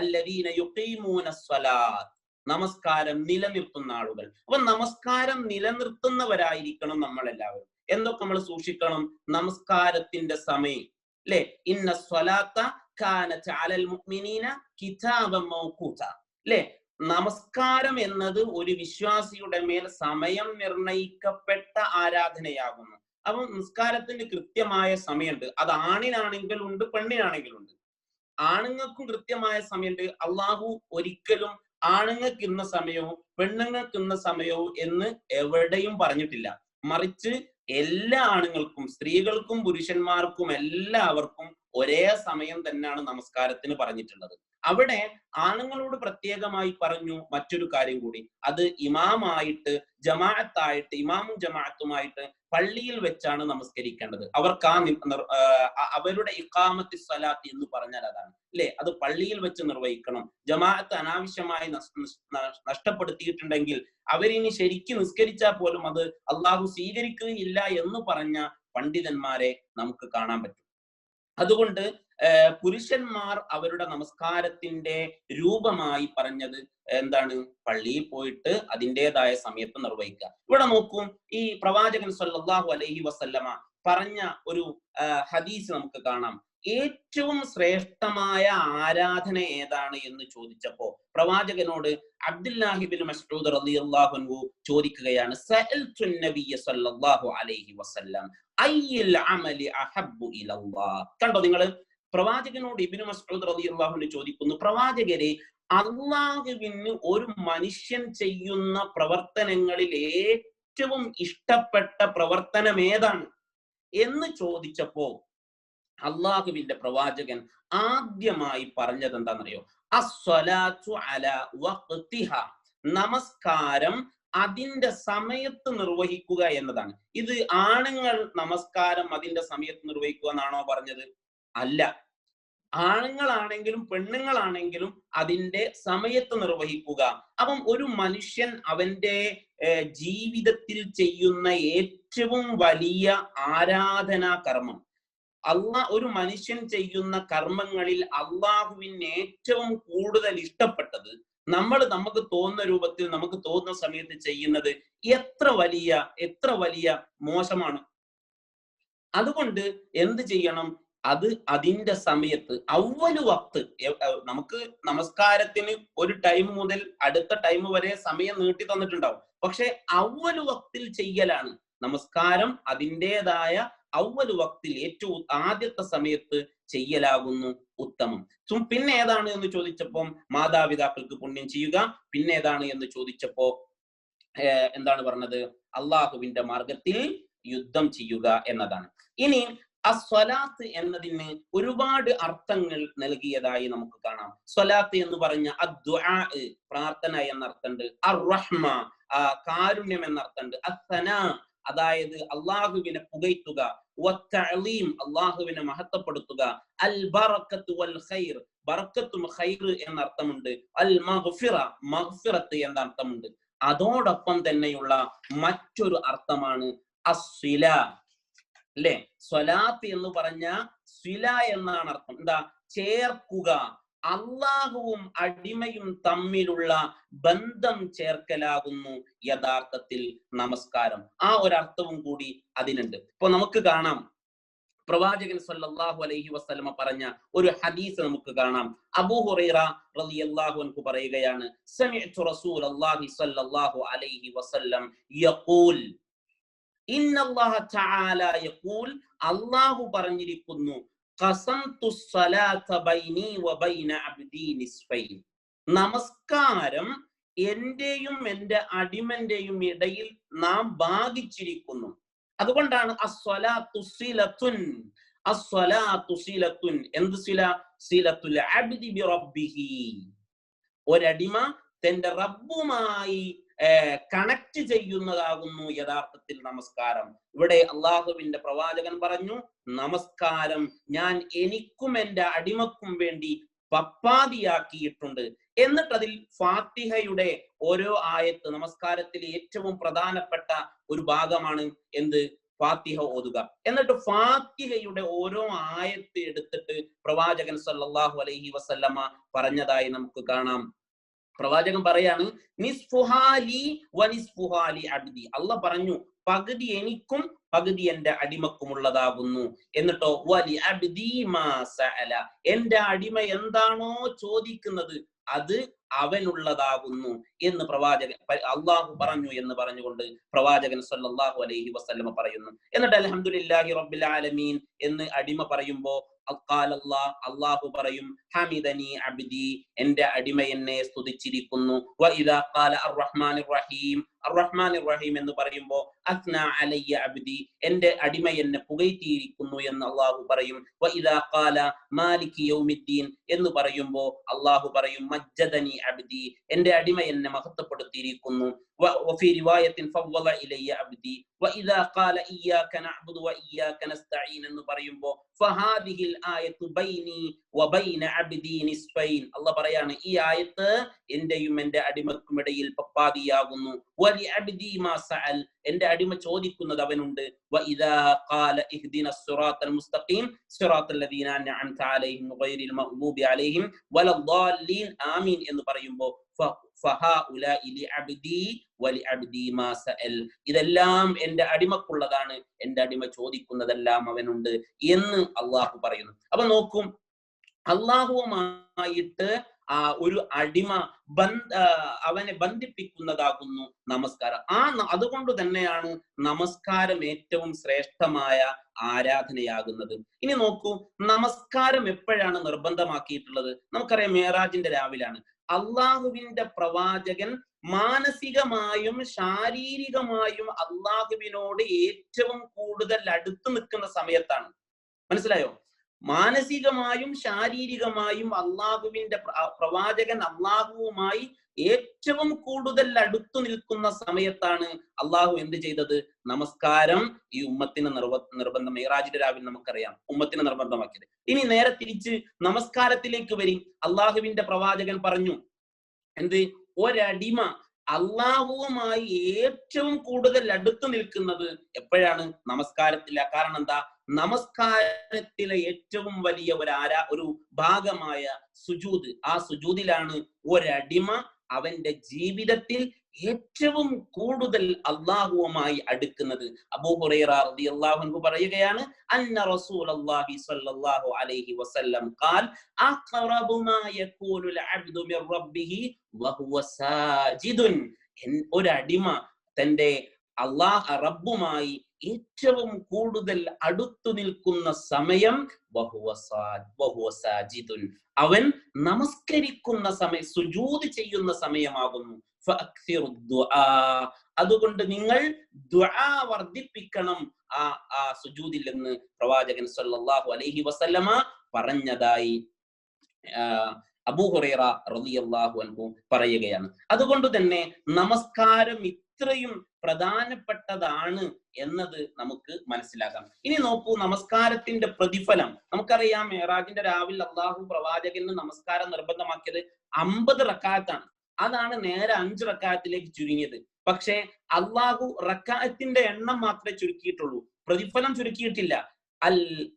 A: അല്ലദീന യുഖീമൂന സ്വലാത്ത്, നമസ്കാരം നിലനിർത്തുന്ന ആളുകൾ. അപ്പൊ നമസ്കാരം നിലനിർത്തുന്നവരായിരിക്കണം നമ്മൾ എല്ലാവരും. എന്തൊക്കെ നമ്മൾ സൂക്ഷിക്കണം? നമസ്കാരത്തിന്റെ സമയം, അല്ലെ? ഇന്ന സ്വലാത്ത കാനത് അലൽ മുഅ്മിനീന കിതാബൻ മൗഖൂത, അല്ലെ? നമസ്കാരം എന്നത് ഒരു വിശ്വാസിയുടെ മേൽ സമയം നിർണയിക്കപ്പെട്ട ആരാധനയാകുന്നു. അപ്പം നിസ്കാരത്തിന് കൃത്യമായ സമയമുണ്ട്. അത് ആണിനാണെങ്കിലും ഉണ്ട്, പെണ്ണിനാണെങ്കിലും ഉണ്ട്. ആണുങ്ങൾക്കും കൃത്യമായ സമയമുണ്ട്. അള്ളാഹു ഒരിക്കലും ആണുങ്ങൾക്ക് ഇന്ന സമയവും പെണ്ണുങ്ങൾക്ക് ഇന്ന സമയവും എന്ന് എവിടെയും പറഞ്ഞിട്ടില്ല. മറിച്ച് എല്ലാ ആണുങ്ങൾക്കും സ്ത്രീകൾക്കും പുരുഷന്മാർക്കും എല്ലാവർക്കും ഒരേ സമയം തന്നെയാണ് നമസ്കാരത്തിന് പറഞ്ഞിട്ടുള്ളത്. അവിടെ ആണുങ്ങളോട് പ്രത്യേകമായി പറഞ്ഞു മറ്റൊരു കാര്യം കൂടി. അത് ഇമാമായിട്ട് ജമാഅത്തായിട്ട്, ഇമാമും ജമാഅത്തുമായിട്ട് പള്ളിയിൽ വെച്ചാണ് നമസ്കരിക്കേണ്ടത്. അവർക്ക് അവരുടെ ഇഖാമത്തി സ്വലാത്ത് എന്ന് പറഞ്ഞാൽ അതാണ്, അല്ലെ? അത് പള്ളിയിൽ വെച്ച് നിർവഹിക്കണം. ജമാഅത്ത് അനാവശ്യമായി നഷ്ടപ്പെടുത്തിയിട്ടുണ്ടെങ്കിൽ അവരിനി ശരിക്കും നിസ്കരിച്ചാൽ പോലും അത് അള്ളാഹു സ്വീകരിക്കുകയില്ല എന്ന് പറഞ്ഞ പണ്ഡിതന്മാരെ നമുക്ക് കാണാൻ പറ്റും. അതുകൊണ്ട് പുരുഷന്മാർ അവരുടെ നമസ്കാരത്തിന്റെ രൂപമായി പറഞ്ഞത് എന്താണ്? പള്ളിയിൽ പോയിട്ട് അതിൻ്റെതായ സമയത്ത് നിർവഹിക്കുക. ഇവിടെ നോക്കൂ, ഈ പ്രവാചകൻ സല്ലല്ലാഹു അലൈഹി വസല്ലമ പറഞ്ഞ ഒരു ഹദീസ് നമുക്ക് കാണാം. ഏറ്റവും ശ്രേഷ്ഠമായ ആരാധന ഏതാണ് എന്ന് ചോദിച്ചപ്പോ പ്രവാചകനോട് അബ്ദുല്ലാഹി ഇബ്നു മസ്ഊദ് റളിയല്ലാഹു അൻഹു ചോദിക്കുകയാണ്, സഅൽതു നബിയ സല്ലല്ലാഹു അലൈഹി വസല്ലം അയ്യുൽ അമലി അഹബ്ബു ഇലല്ലാഹ്. കണ്ടോ നിങ്ങൾ, പ്രവാചകനോട് ഇബ്നു മസ്ഊദ് റളിയല്ലാഹു അൻഹു ചോദിക്കുന്നു, പ്രവാചകരെ, അള്ളാഹുവിന് ഒരു മനുഷ്യൻ ചെയ്യുന്ന പ്രവർത്തനങ്ങളിൽ ഏറ്റവും ഇഷ്ടപ്പെട്ട പ്രവർത്തനം ഏതാണ് എന്ന് ചോദിച്ചപ്പോ അള്ളാഹുവിന്റെ പ്രവാചകൻ ആദ്യമായി പറഞ്ഞത് എന്താണെന്നറിയോ? അസ്സലാത്തു അലാ വഖ്തിഹ, നമസ്കാരം അതിന്റെ സമയത്ത് നിർവഹിക്കുക എന്നതാണ്. ഇത് ആണുങ്ങൾ നമസ്കാരം അതിന്റെ സമയത്ത് നിർവഹിക്കുക എന്നാണോ പറഞ്ഞത്? അല്ല. ആണുങ്ങളാണെങ്കിലും പെണ്ണുങ്ങളാണെങ്കിലും അതിന്റെ സമയത്ത് നിർവഹിക്കുക. അപ്പം ഒരു മനുഷ്യൻ അവന്റെ ജീവിതത്തിൽ ചെയ്യുന്ന ഏറ്റവും വലിയ ആരാധനാ കർമ്മം, ഒരു മനുഷ്യൻ ചെയ്യുന്ന കർമ്മങ്ങളിൽ അള്ളാഹുവിന് ഏറ്റവും കൂടുതൽ ഇഷ്ടപ്പെട്ടത് നമുക്ക് തോന്നുന്ന രൂപത്തിൽ നമുക്ക് തോന്നുന്ന സമയത്ത് ചെയ്യുന്നത് എത്ര വലിയ മോശമാണ്. അതുകൊണ്ട് എന്ത് ചെയ്യണം? അതിന്റെ സമയത്ത് അവ്വലു വക്ത്, നമുക്ക് നമസ്കാരത്തിന് ഒരു ടൈം മുതൽ അടുത്ത ടൈം വരെ സമയം നീട്ടി തന്നിട്ടുണ്ടാവും. പക്ഷെ അവ്വലു വക്തിൽ ചെയ്യലാണ് നമസ്കാരം. അതിൻ്റെതായ അവ്വലു വക്തിൽ ഏറ്റവും ആദ്യത്തെ സമയത്ത് ചെയ്യലാകുന്നു ഉത്തമം. പിന്നെ ഏതാണ് എന്ന് ചോദിച്ചപ്പോൾ മാതാപിതാക്കൾക്ക് പുണ്യം ചെയ്യുക. പിന്നെ ഏതാണ് എന്ന് ചോദിച്ചപ്പോ എന്താണ് പറഞ്ഞത്? അള്ളാഹുവിന്റെ മാർഗത്തിൽ യുദ്ധം ചെയ്യുക എന്നതാണ്. ഇനി സ്വലാത്ത് എന്നതിന് ഒരുപാട് അർത്ഥങ്ങൾ നൽകിയതായി നമുക്ക് കാണാം. സ്വലാത്ത് എന്ന് പറഞ്ഞ അദ്ദുആ, പ്രാർത്ഥന എന്നർത്ഥമുണ്ട്. അർ-റഹ്മ, കാരുണ്യം എന്നർത്ഥമുണ്ട്. അസ്സനാ, അതായത് അള്ളാഹുവിനെ പുകഴ്ത്തുക. വത്തഅലീം, അള്ളാഹുവിനെ മഹത്വപ്പെടുത്തുക. അൽ ബറക്കത്ത് വൽ ഖൈർ, ബറക്കത്തും ഖൈർ എന്നർത്ഥമുണ്ട്. അൽ മഗ്ഫിറ, മഗ്ഫിറത്ത് എന്നർത്ഥമുണ്ട്. അതോടൊപ്പം തന്നെയുള്ള മറ്റൊരു അർത്ഥമാണ് അസ്സില, അല്ലെ? സ്വലാത്ത് എന്ന് പറഞ്ഞ സ്വില എന്നാണ് അർത്ഥം. എന്താ? ചേർക്കുക. അള്ളാഹുവും അടിമയും തമ്മിലുള്ള ബന്ധം ചേർക്കലാകുന്നു യഥാർത്ഥത്തിൽ നമസ്കാരം. ആ ഒരർത്ഥവും കൂടി അതിനുണ്ട്. ഇപ്പൊ നമുക്ക് കാണാം, പ്രവാചകൻ സല്ലല്ലാഹു അലൈഹി വസല്ലമ പറഞ്ഞ ഒരു ഹദീസ് നമുക്ക് കാണാം. അബൂ ഹുറൈറ റളിയല്ലാഹു അൻഹു പറയുകയാണ്, സമിഅ്തു റസൂലല്ലാഹി സല്ലല്ലാഹു അലൈഹി വസല്ലം യഖൂൽ, ഇന്നല്ലാഹ തആല യഖൂൽ, അല്ലാഹു പറഞ്ഞിരിക്കുന്നു, ഖസംതു സ്വലാത ബൈനി വബൈന അബ്ദി നിസ്ഫൈൻ, നമസ്കാരം എന്റെയും എന്റെ അടിമന്റെയും ഇടയിൽ നാം ഭാഗിച്ചിരിക്കുന്നു. അതുകൊണ്ടാണ് അസ്വലാത്തു സിലത്തുൻ, അസ്വലാത്തു സിലത്തുൻ. എന്ത് സില? സിലത്തുൽ അബ്ദി ബിറബ്ബിഹി, ഒരടിമ തന്റെ റബ്ബുമായി കണക്ട് ചെയ്യുന്നതാകുന്നു യഥാർത്ഥത്തിൽ നമസ്കാരം. ഇവിടെ അള്ളാഹുവിന്റെ പ്രവാചകൻ പറഞ്ഞു, നമസ്കാരം ഞാൻ എനിക്കും എന്റെ അടിമക്കും വേണ്ടി പപ്പാതിയാക്കിയിട്ടുണ്ട്. എന്നിട്ട് അതിൽ ഫാത്തിഹയുടെ ഓരോ ആയത്ത്, നമസ്കാരത്തിലെ ഏറ്റവും പ്രധാനപ്പെട്ട ഒരു ഭാഗമാണ് എന്ത്? ഫാത്തിഹ ഓതുക. എന്നിട്ട് ഫാത്തിഹയുടെ ഓരോ ആയത്ത് എടുത്തിട്ട് പ്രവാചകൻ സല്ലല്ലാഹു അലൈഹി വസല്ലമ പറഞ്ഞതായി നമുക്ക് കാണാം. പ്രവാചകൻ പറയാണ്, നിസ്ഫുഹാലി വനിസ്ഫുഹാലി അബ്ദി, അള്ളാഹ് പറഞ്ഞു പകുതി എനിക്കും പകുതി എന്റെ അടിമക്കുമുള്ളതാകുന്നു. എന്നിട്ടോ വലി അബ്ദി മാ സഅല, എന്റെ അടിമ എന്താണോ ചോദിക്കുന്നത് അത് അവനുള്ളതാകുന്നു എന്ന് അള്ളാഹു പറഞ്ഞു എന്ന് പറഞ്ഞുകൊണ്ട് പ്രവാചകൻ സല്ലല്ലാഹു അലൈഹി വസല്ലമ പറയുന്നു. എന്നിട്ട് അൽഹംദുലില്ലാഹി റബ്ബിൽ ആലമീൻ എന്ന് അടിമ പറയുമ്പോ അള്ളാഹു പറയും, ഹമിദനി അബ്ദി, എന്റെ അടിമ എന്നെ സ്തുതിച്ചിരിക്കുന്നു. വഇദാ ഖാല അർറഹ്മാനിർ റഹീം, അർറഹ്മാനിർ റഹീം എന്ന് പറയുമ്പോ അസ്നാ അലയ്യ അബ്ദി, എന്റെ അടിമ എന്നെ പുകഴ്ത്തിയിരിക്കുന്നു എന്ന് അള്ളാഹു പറയും. വഇദാ ഖാല മാലികി യൗമിദ്ദീൻ എന്ന് പറയുമ്പോ അള്ളാഹു പറയും, മജ്ജദനി അബ്ദി, എന്റെ അടിമ എന്നെ മഹത്വപ്പെടുത്തിയിരിക്കുന്നു. വഫി റിവായത്തിൻ ഫവ്വള ഇലയ്യ അബ്ദി വഇദാ ഖാല ഇയ്യാക നഅ്ബുദു വഇയ്യാക നസ്തഈൻ എന്ന് പറയുമ്പോ ഫഹാദിഹിൽ ആയത്തു ബൈനി വബൈന അബ്ദി നിസ്ഫൈൻ, അല്ലാഹു പറയാണ് ഈ ആയത്ത് എന്റെയും എന്റെ അടിമക്കും ഇടയിൽ പപ്പാതിയാകുന്നു. വലി അബ്ദി മാ സഅൽ, എന്റെ അടിമ ചോദിക്കുന്നത് അവനുണ്ട്. വഇദാ ഖാല ഇഹ്ദിനസ് സിറാത്തൽ മുസ്തഖീം സിറാത്തൽ ലദീന അൻഅംത അലൈഹിം ഗൈറിൽ മഗ്ദൂബി അലൈഹിം വലദ്ദാല്ലീൻ ആമീൻ എന്ന് പറയുമ്പോ ഇതെല്ലാം എന്റെ അടിമക്കുള്ളതാണ്, എന്റെ അടിമ ചോദിക്കുന്നതെല്ലാം അവനുണ്ട് എന്ന് അള്ളാഹു പറയുന്നു. അപ്പൊ നോക്കും, അള്ളാഹുവുമായിട്ട് ഒരു അടിമ അവനെ ബന്ധിപ്പിക്കുന്നതാകുന്നു നമസ്കാരം. അതുകൊണ്ട് തന്നെയാണ് നമസ്കാരം ഏറ്റവും ശ്രേഷ്ഠമായ ആരാധനയാകുന്നത്. ഇനി നോക്കൂ, നമസ്കാരം എപ്പോഴാണ് നിർബന്ധമാക്കിയിട്ടുള്ളത്? നമുക്കറിയാം, മേറാജിന്റെ രാവിലാണ്. അള്ളാഹുവിന്റെ പ്രവാചകൻ മാനസികമായും ശാരീരികമായും അള്ളാഹുവിനോട് ഏറ്റവും കൂടുതൽ അടുത്ത് നിൽക്കുന്ന സമയത്താണ്. മനസ്സിലായോ? മാനസികമായും ശാരീരികമായും അള്ളാഹുവിന്റെ പ്രവാചകൻ അള്ളാഹുവുമായി ഏറ്റവും കൂടുതൽ അടുത്തു നിൽക്കുന്ന സമയത്താണ് അള്ളാഹു എന്ത് ചെയ്തത്? നമസ്കാരം ഈ ഉമ്മത്തിന് നിർബന്ധം. മിഅ്റാജിന്റെ രാവിലെ നമുക്കറിയാം ഉമ്മത്തിന് നിർബന്ധമാക്കിയത്. ഇനി നേരെ തിരിച്ച് നമസ്കാരത്തിലേക്ക് വരും. അള്ളാഹുവിന്റെ പ്രവാചകൻ പറഞ്ഞു എന്ത്? ഒരടിമ അള്ളാഹുവുമായി ഏറ്റവും കൂടുതൽ അടുത്തു നിൽക്കുന്നത് എപ്പോഴാണ്? നമസ്കാരത്തില. കാരണം എന്താ? നമസ്കാരത്തിലെ ഏറ്റവും വലിയ ഒരു ഭാഗമായ സുജൂദ്, ആ സുജൂദിലാണ് ഒരടിമ അവന്റെ ജീവിതത്തിൽ ഏറ്റവും കൂടുതൽ അള്ളാഹുവുമായി അടുക്കുന്നത്. അബൂ ഹുറൈറ റളിയല്ലാഹു അൻഹു പറയുകയാണ്, അന്ന റസൂലുള്ളാഹി സ്വല്ലല്ലാഹു അലൈഹി വസല്ലം ഖാൽ അഖറബു മാ യകൂലുൽ അബ്ദു മിർ റബ്ബിഹി വഹുവ സാജിദുൻ. ഒരടിമ തന്റെ റബ്ബുമായി ഏറ്റവും കൂടുതൽ അടുത്തു നിൽക്കുന്ന സമയം വഹുവ സാജിദുൻ, അവൻ നമസ്കരിക്കുന്ന സമയം, സുജൂദ് ചെയ്യുന്ന സമയമാകുന്നു. അതുകൊണ്ട് നിങ്ങൾ ദുആ വർദ്ധിപ്പിക്കണം ആ സുജൂദിൽ എന്ന് പ്രവാചകൻ സല്ലല്ലാഹു അലൈഹി വസല്ലമ പറഞ്ഞതായി അബൂ ഹുറൈറ റളിയല്ലാഹു അൻഹു പറയുകയാണ്. അതുകൊണ്ട് തന്നെ നമസ്കാരം ഇത്രയും പ്രധാനപ്പെട്ടതാണ് എന്നത് നമുക്ക് മനസ്സിലാക്കാം. ഇനി നോക്കൂ, നമസ്കാരത്തിന്റെ പ്രതിഫലം നമുക്കറിയാം. മിഅ്റാജിന്റെ രാവിലെ അള്ളാഹു പ്രവാചകന് നമസ്കാരം നിർബന്ധമാക്കിയത് 50 റക്അത്താണ്. അതാണ് നേരെ 5 റക്അത്തിലേക്ക് ചുരുങ്ങിയത്. പക്ഷേ അള്ളാഹു റക്അത്തിന്റെ എണ്ണം മാത്രമേ ചുരുക്കിയിട്ടുള്ളൂ, പ്രതിഫലം ചുരുക്കിയിട്ടില്ല.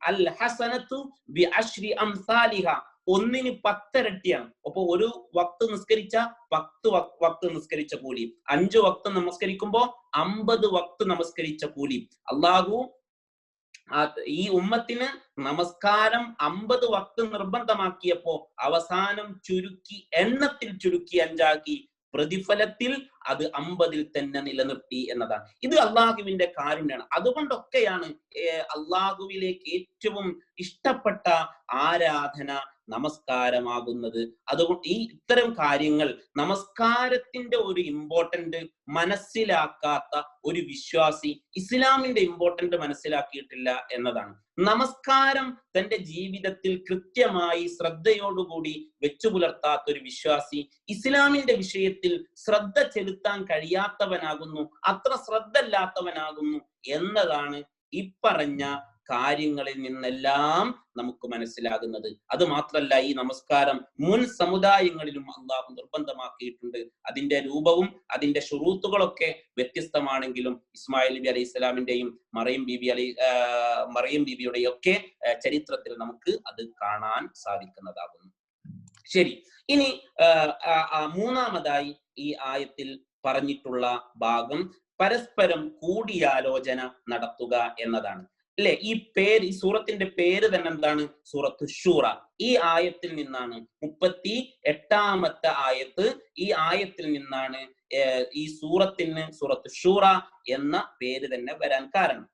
A: അൽ ഹസനത്തു ബി അശ്രി അംസാലിഹ, ഒന്നിന് 10 ഇരട്ടിയാണ്. അപ്പൊ ഒരു വക്ത് നിസ്കരിച്ച 10 വക്ത് നിസ്കരിച്ച കൂലി, 5 വക്ത് നമസ്കരിക്കുമ്പോ 50 വക്ത് നമസ്കരിച്ച കൂലി. അള്ളാഹു ഈ ഉമ്മത്തിന് നമസ്കാരം 50 വക്ത് നിർബന്ധമാക്കിയപ്പോ അവസാനം ചുരുക്കി, എണ്ണത്തിൽ ചുരുക്കി 5 ആക്കി. പ്രതിഫലത്തിൽ അത് 50-ൽ തന്നെ നിലനിർത്തി എന്നതാണ്. ഇത് അള്ളാഹുവിന്റെ കാരുണ്യമാണ്. അതുകൊണ്ടൊക്കെയാണ് അള്ളാഹുവിലേക്ക് ഏറ്റവും ഇഷ്ടപ്പെട്ട ആരാധന നമസ്കാരമാകുന്നത്. അതുകൊണ്ട് ഇത്തരം കാര്യങ്ങൾ, നമസ്കാരത്തിന്റെ ഒരു ഇമ്പോർട്ടന്റ് മനസ്സിലാക്കാത്ത ഒരു വിശ്വാസി ഇസ്ലാമിന്റെ ഇമ്പോർട്ടന്റ് മനസ്സിലാക്കിയിട്ടില്ല എന്നതാണ്. നമസ്കാരം തന്റെ ജീവിതത്തിൽ കൃത്യമായി ശ്രദ്ധയോടുകൂടി വെച്ചു പുലർത്താത്ത ഒരു വിശ്വാസി ഇസ്ലാമിന്റെ വിഷയത്തിൽ ശ്രദ്ധ ചെലുത്താൻ കഴിയാത്തവനാകുന്നു, അത്ര ശ്രദ്ധ ഇല്ലാത്തവനാകുന്നു എന്നതാണ് ഇപ്പറഞ്ഞ കാര്യങ്ങളിൽ നിന്നെല്ലാം നമുക്ക് മനസ്സിലാകുന്നത്. അത് മാത്രല്ല, ഈ നമസ്കാരം മുൻ സമുദായങ്ങളിലും അള്ളാഹു നിർബന്ധമാക്കിയിട്ടുണ്ട്. അതിന്റെ രൂപവും അതിന്റെ ശുറൂത്തുകളൊക്കെ വ്യത്യസ്തമാണെങ്കിലും ഇസ്മായിൽ നബി അലൈഹി സ്വലാമിന്റെയും മറിയം ബീബിയുടെയും ഒക്കെ ചരിത്രത്തിൽ നമുക്ക് അത് കാണാൻ സാധിക്കുന്നതാകുന്നു. ശരി, ഇനി മൂന്നാമതായി ഈ ആയത്തിൽ പറഞ്ഞിട്ടുള്ള ഭാഗം പരസ്പരം കൂടിയാലോചന നടത്തുക എന്നതാണ്. അല്ലെ? ഈ സൂറത്തിന്റെ പേര് തന്നെ എന്താണ്? സൂറത്തു ശൂറ. ഈ ആയത്തിൽ നിന്നാണ് 38ാമത്തെ ആയത്ത്. ഈ ആയത്തിൽ നിന്നാണ് ഈ സൂറത്തിന് സൂറത്തു ശൂറ എന്ന പേര് തന്നെ വരാൻ കാരണം.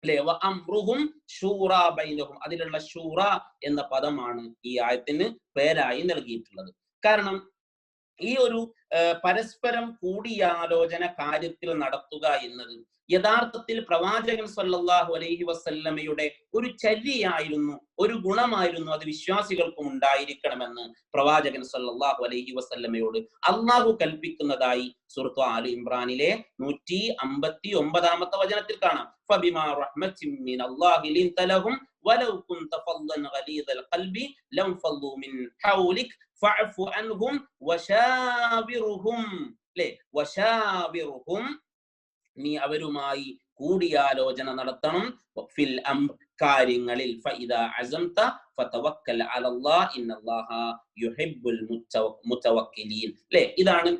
A: അല്ലെ? വഅംറുഹും ശൂറാ ബൈനഹും, അതിലുള്ള ശൂറ എന്ന പദമാണ് ഈ ആയത്തിന് പേരായി നൽകിയിട്ടുള്ളത്. കാരണം ഈ ഒരു പരസ്പരം കൂടിയാലോചന കാര്യത്തിൽ നടത്തുക എന്നത് യഥാർത്ഥത്തിൽ പ്രവാചകൻ സല്ലല്ലാഹു അലൈഹി വസല്ലമയുടെ ഒരു ചര്യയായിരുന്നു, ഒരു ഗുണമായിരുന്നു. അത് വിശ്വാസികൾക്കും ഉണ്ടായിരിക്കണമെന്ന് പ്രവാചകൻ സല്ലല്ലാഹു അലൈഹി വസല്ലമയോട് അള്ളാഹു കൽപ്പിക്കുന്നതായി സൂറത്ത് ആലി ഇംറാനിലെ 159ാമത്തെ വചനത്തിൽ കാണാം. ഫബിമാ റഹ്മത്തിൻ മിനല്ലാഹി ലിൻത ലഹും വലൗ കുൻത ഫദ്ദൻ ഗലീദൽ ഖൽബി ലം ഫദ്ദു മിൻ ഹൗലിക് ഫഅഫു അൻഹും വശാവിറുഹും. ല്ലേ? വശാവിറുഹും, നീ അവരുമായി കൂടിയാലോചന നടത്തണം. ഫിൽ അംർ, കാര്യങ്ങളിൽ. ഫഇദാ അസംത ഫതവക്കൽ അലല്ലാഹ് ഇന്നല്ലാഹ യുഹിബ്ബുൽ മുതവക്കിലീൻ. ല്ലേ? ഇതാണ്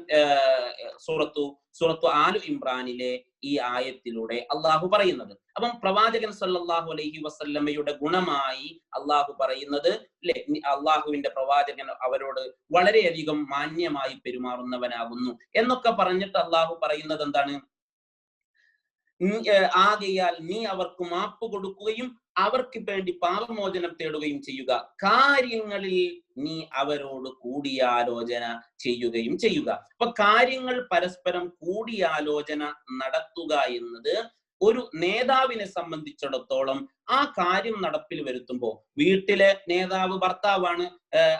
A: സൂറത്തു ആലു ഇംറാനിലെ ഈ ആയത്തിലൂടെ അള്ളാഹു പറയുന്നത്. അപ്പം പ്രവാചകൻ സല്ലല്ലാഹു അലൈഹി വസല്ലമയുടെ ഗുണമായി അള്ളാഹു പറയുന്നത്, ല്ലേ, അള്ളാഹുവിന്റെ പ്രവാചകൻ അവരോട് വളരെയധികം മാന്യമായി പെരുമാറുന്നവനാകുന്നു എന്നൊക്കെ പറഞ്ഞിട്ട് അള്ളാഹു പറയുന്നത് എന്താണ്? ആകയാൽ നീ അവർക്ക് മാപ്പ് കൊടുക്കുകയും അവർക്ക് വേണ്ടി പാപമോചനം തേടുകയും ചെയ്യുക. കാര്യങ്ങളിൽ നീ അവരോട് കൂടിയാലോചന ചെയ്യുകയും ചെയ്യുക. അപ്പൊ കാര്യങ്ങൾ പരസ്പരം കൂടിയാലോചന നടത്തുക എന്നത് ഒരു നേതാവിനെ സംബന്ധിച്ചിടത്തോളം ആ കാര്യം നടപ്പിൽ വരുത്തുമ്പോൾ, വീട്ടിലെ നേതാവ് ഭർത്താവാണ്,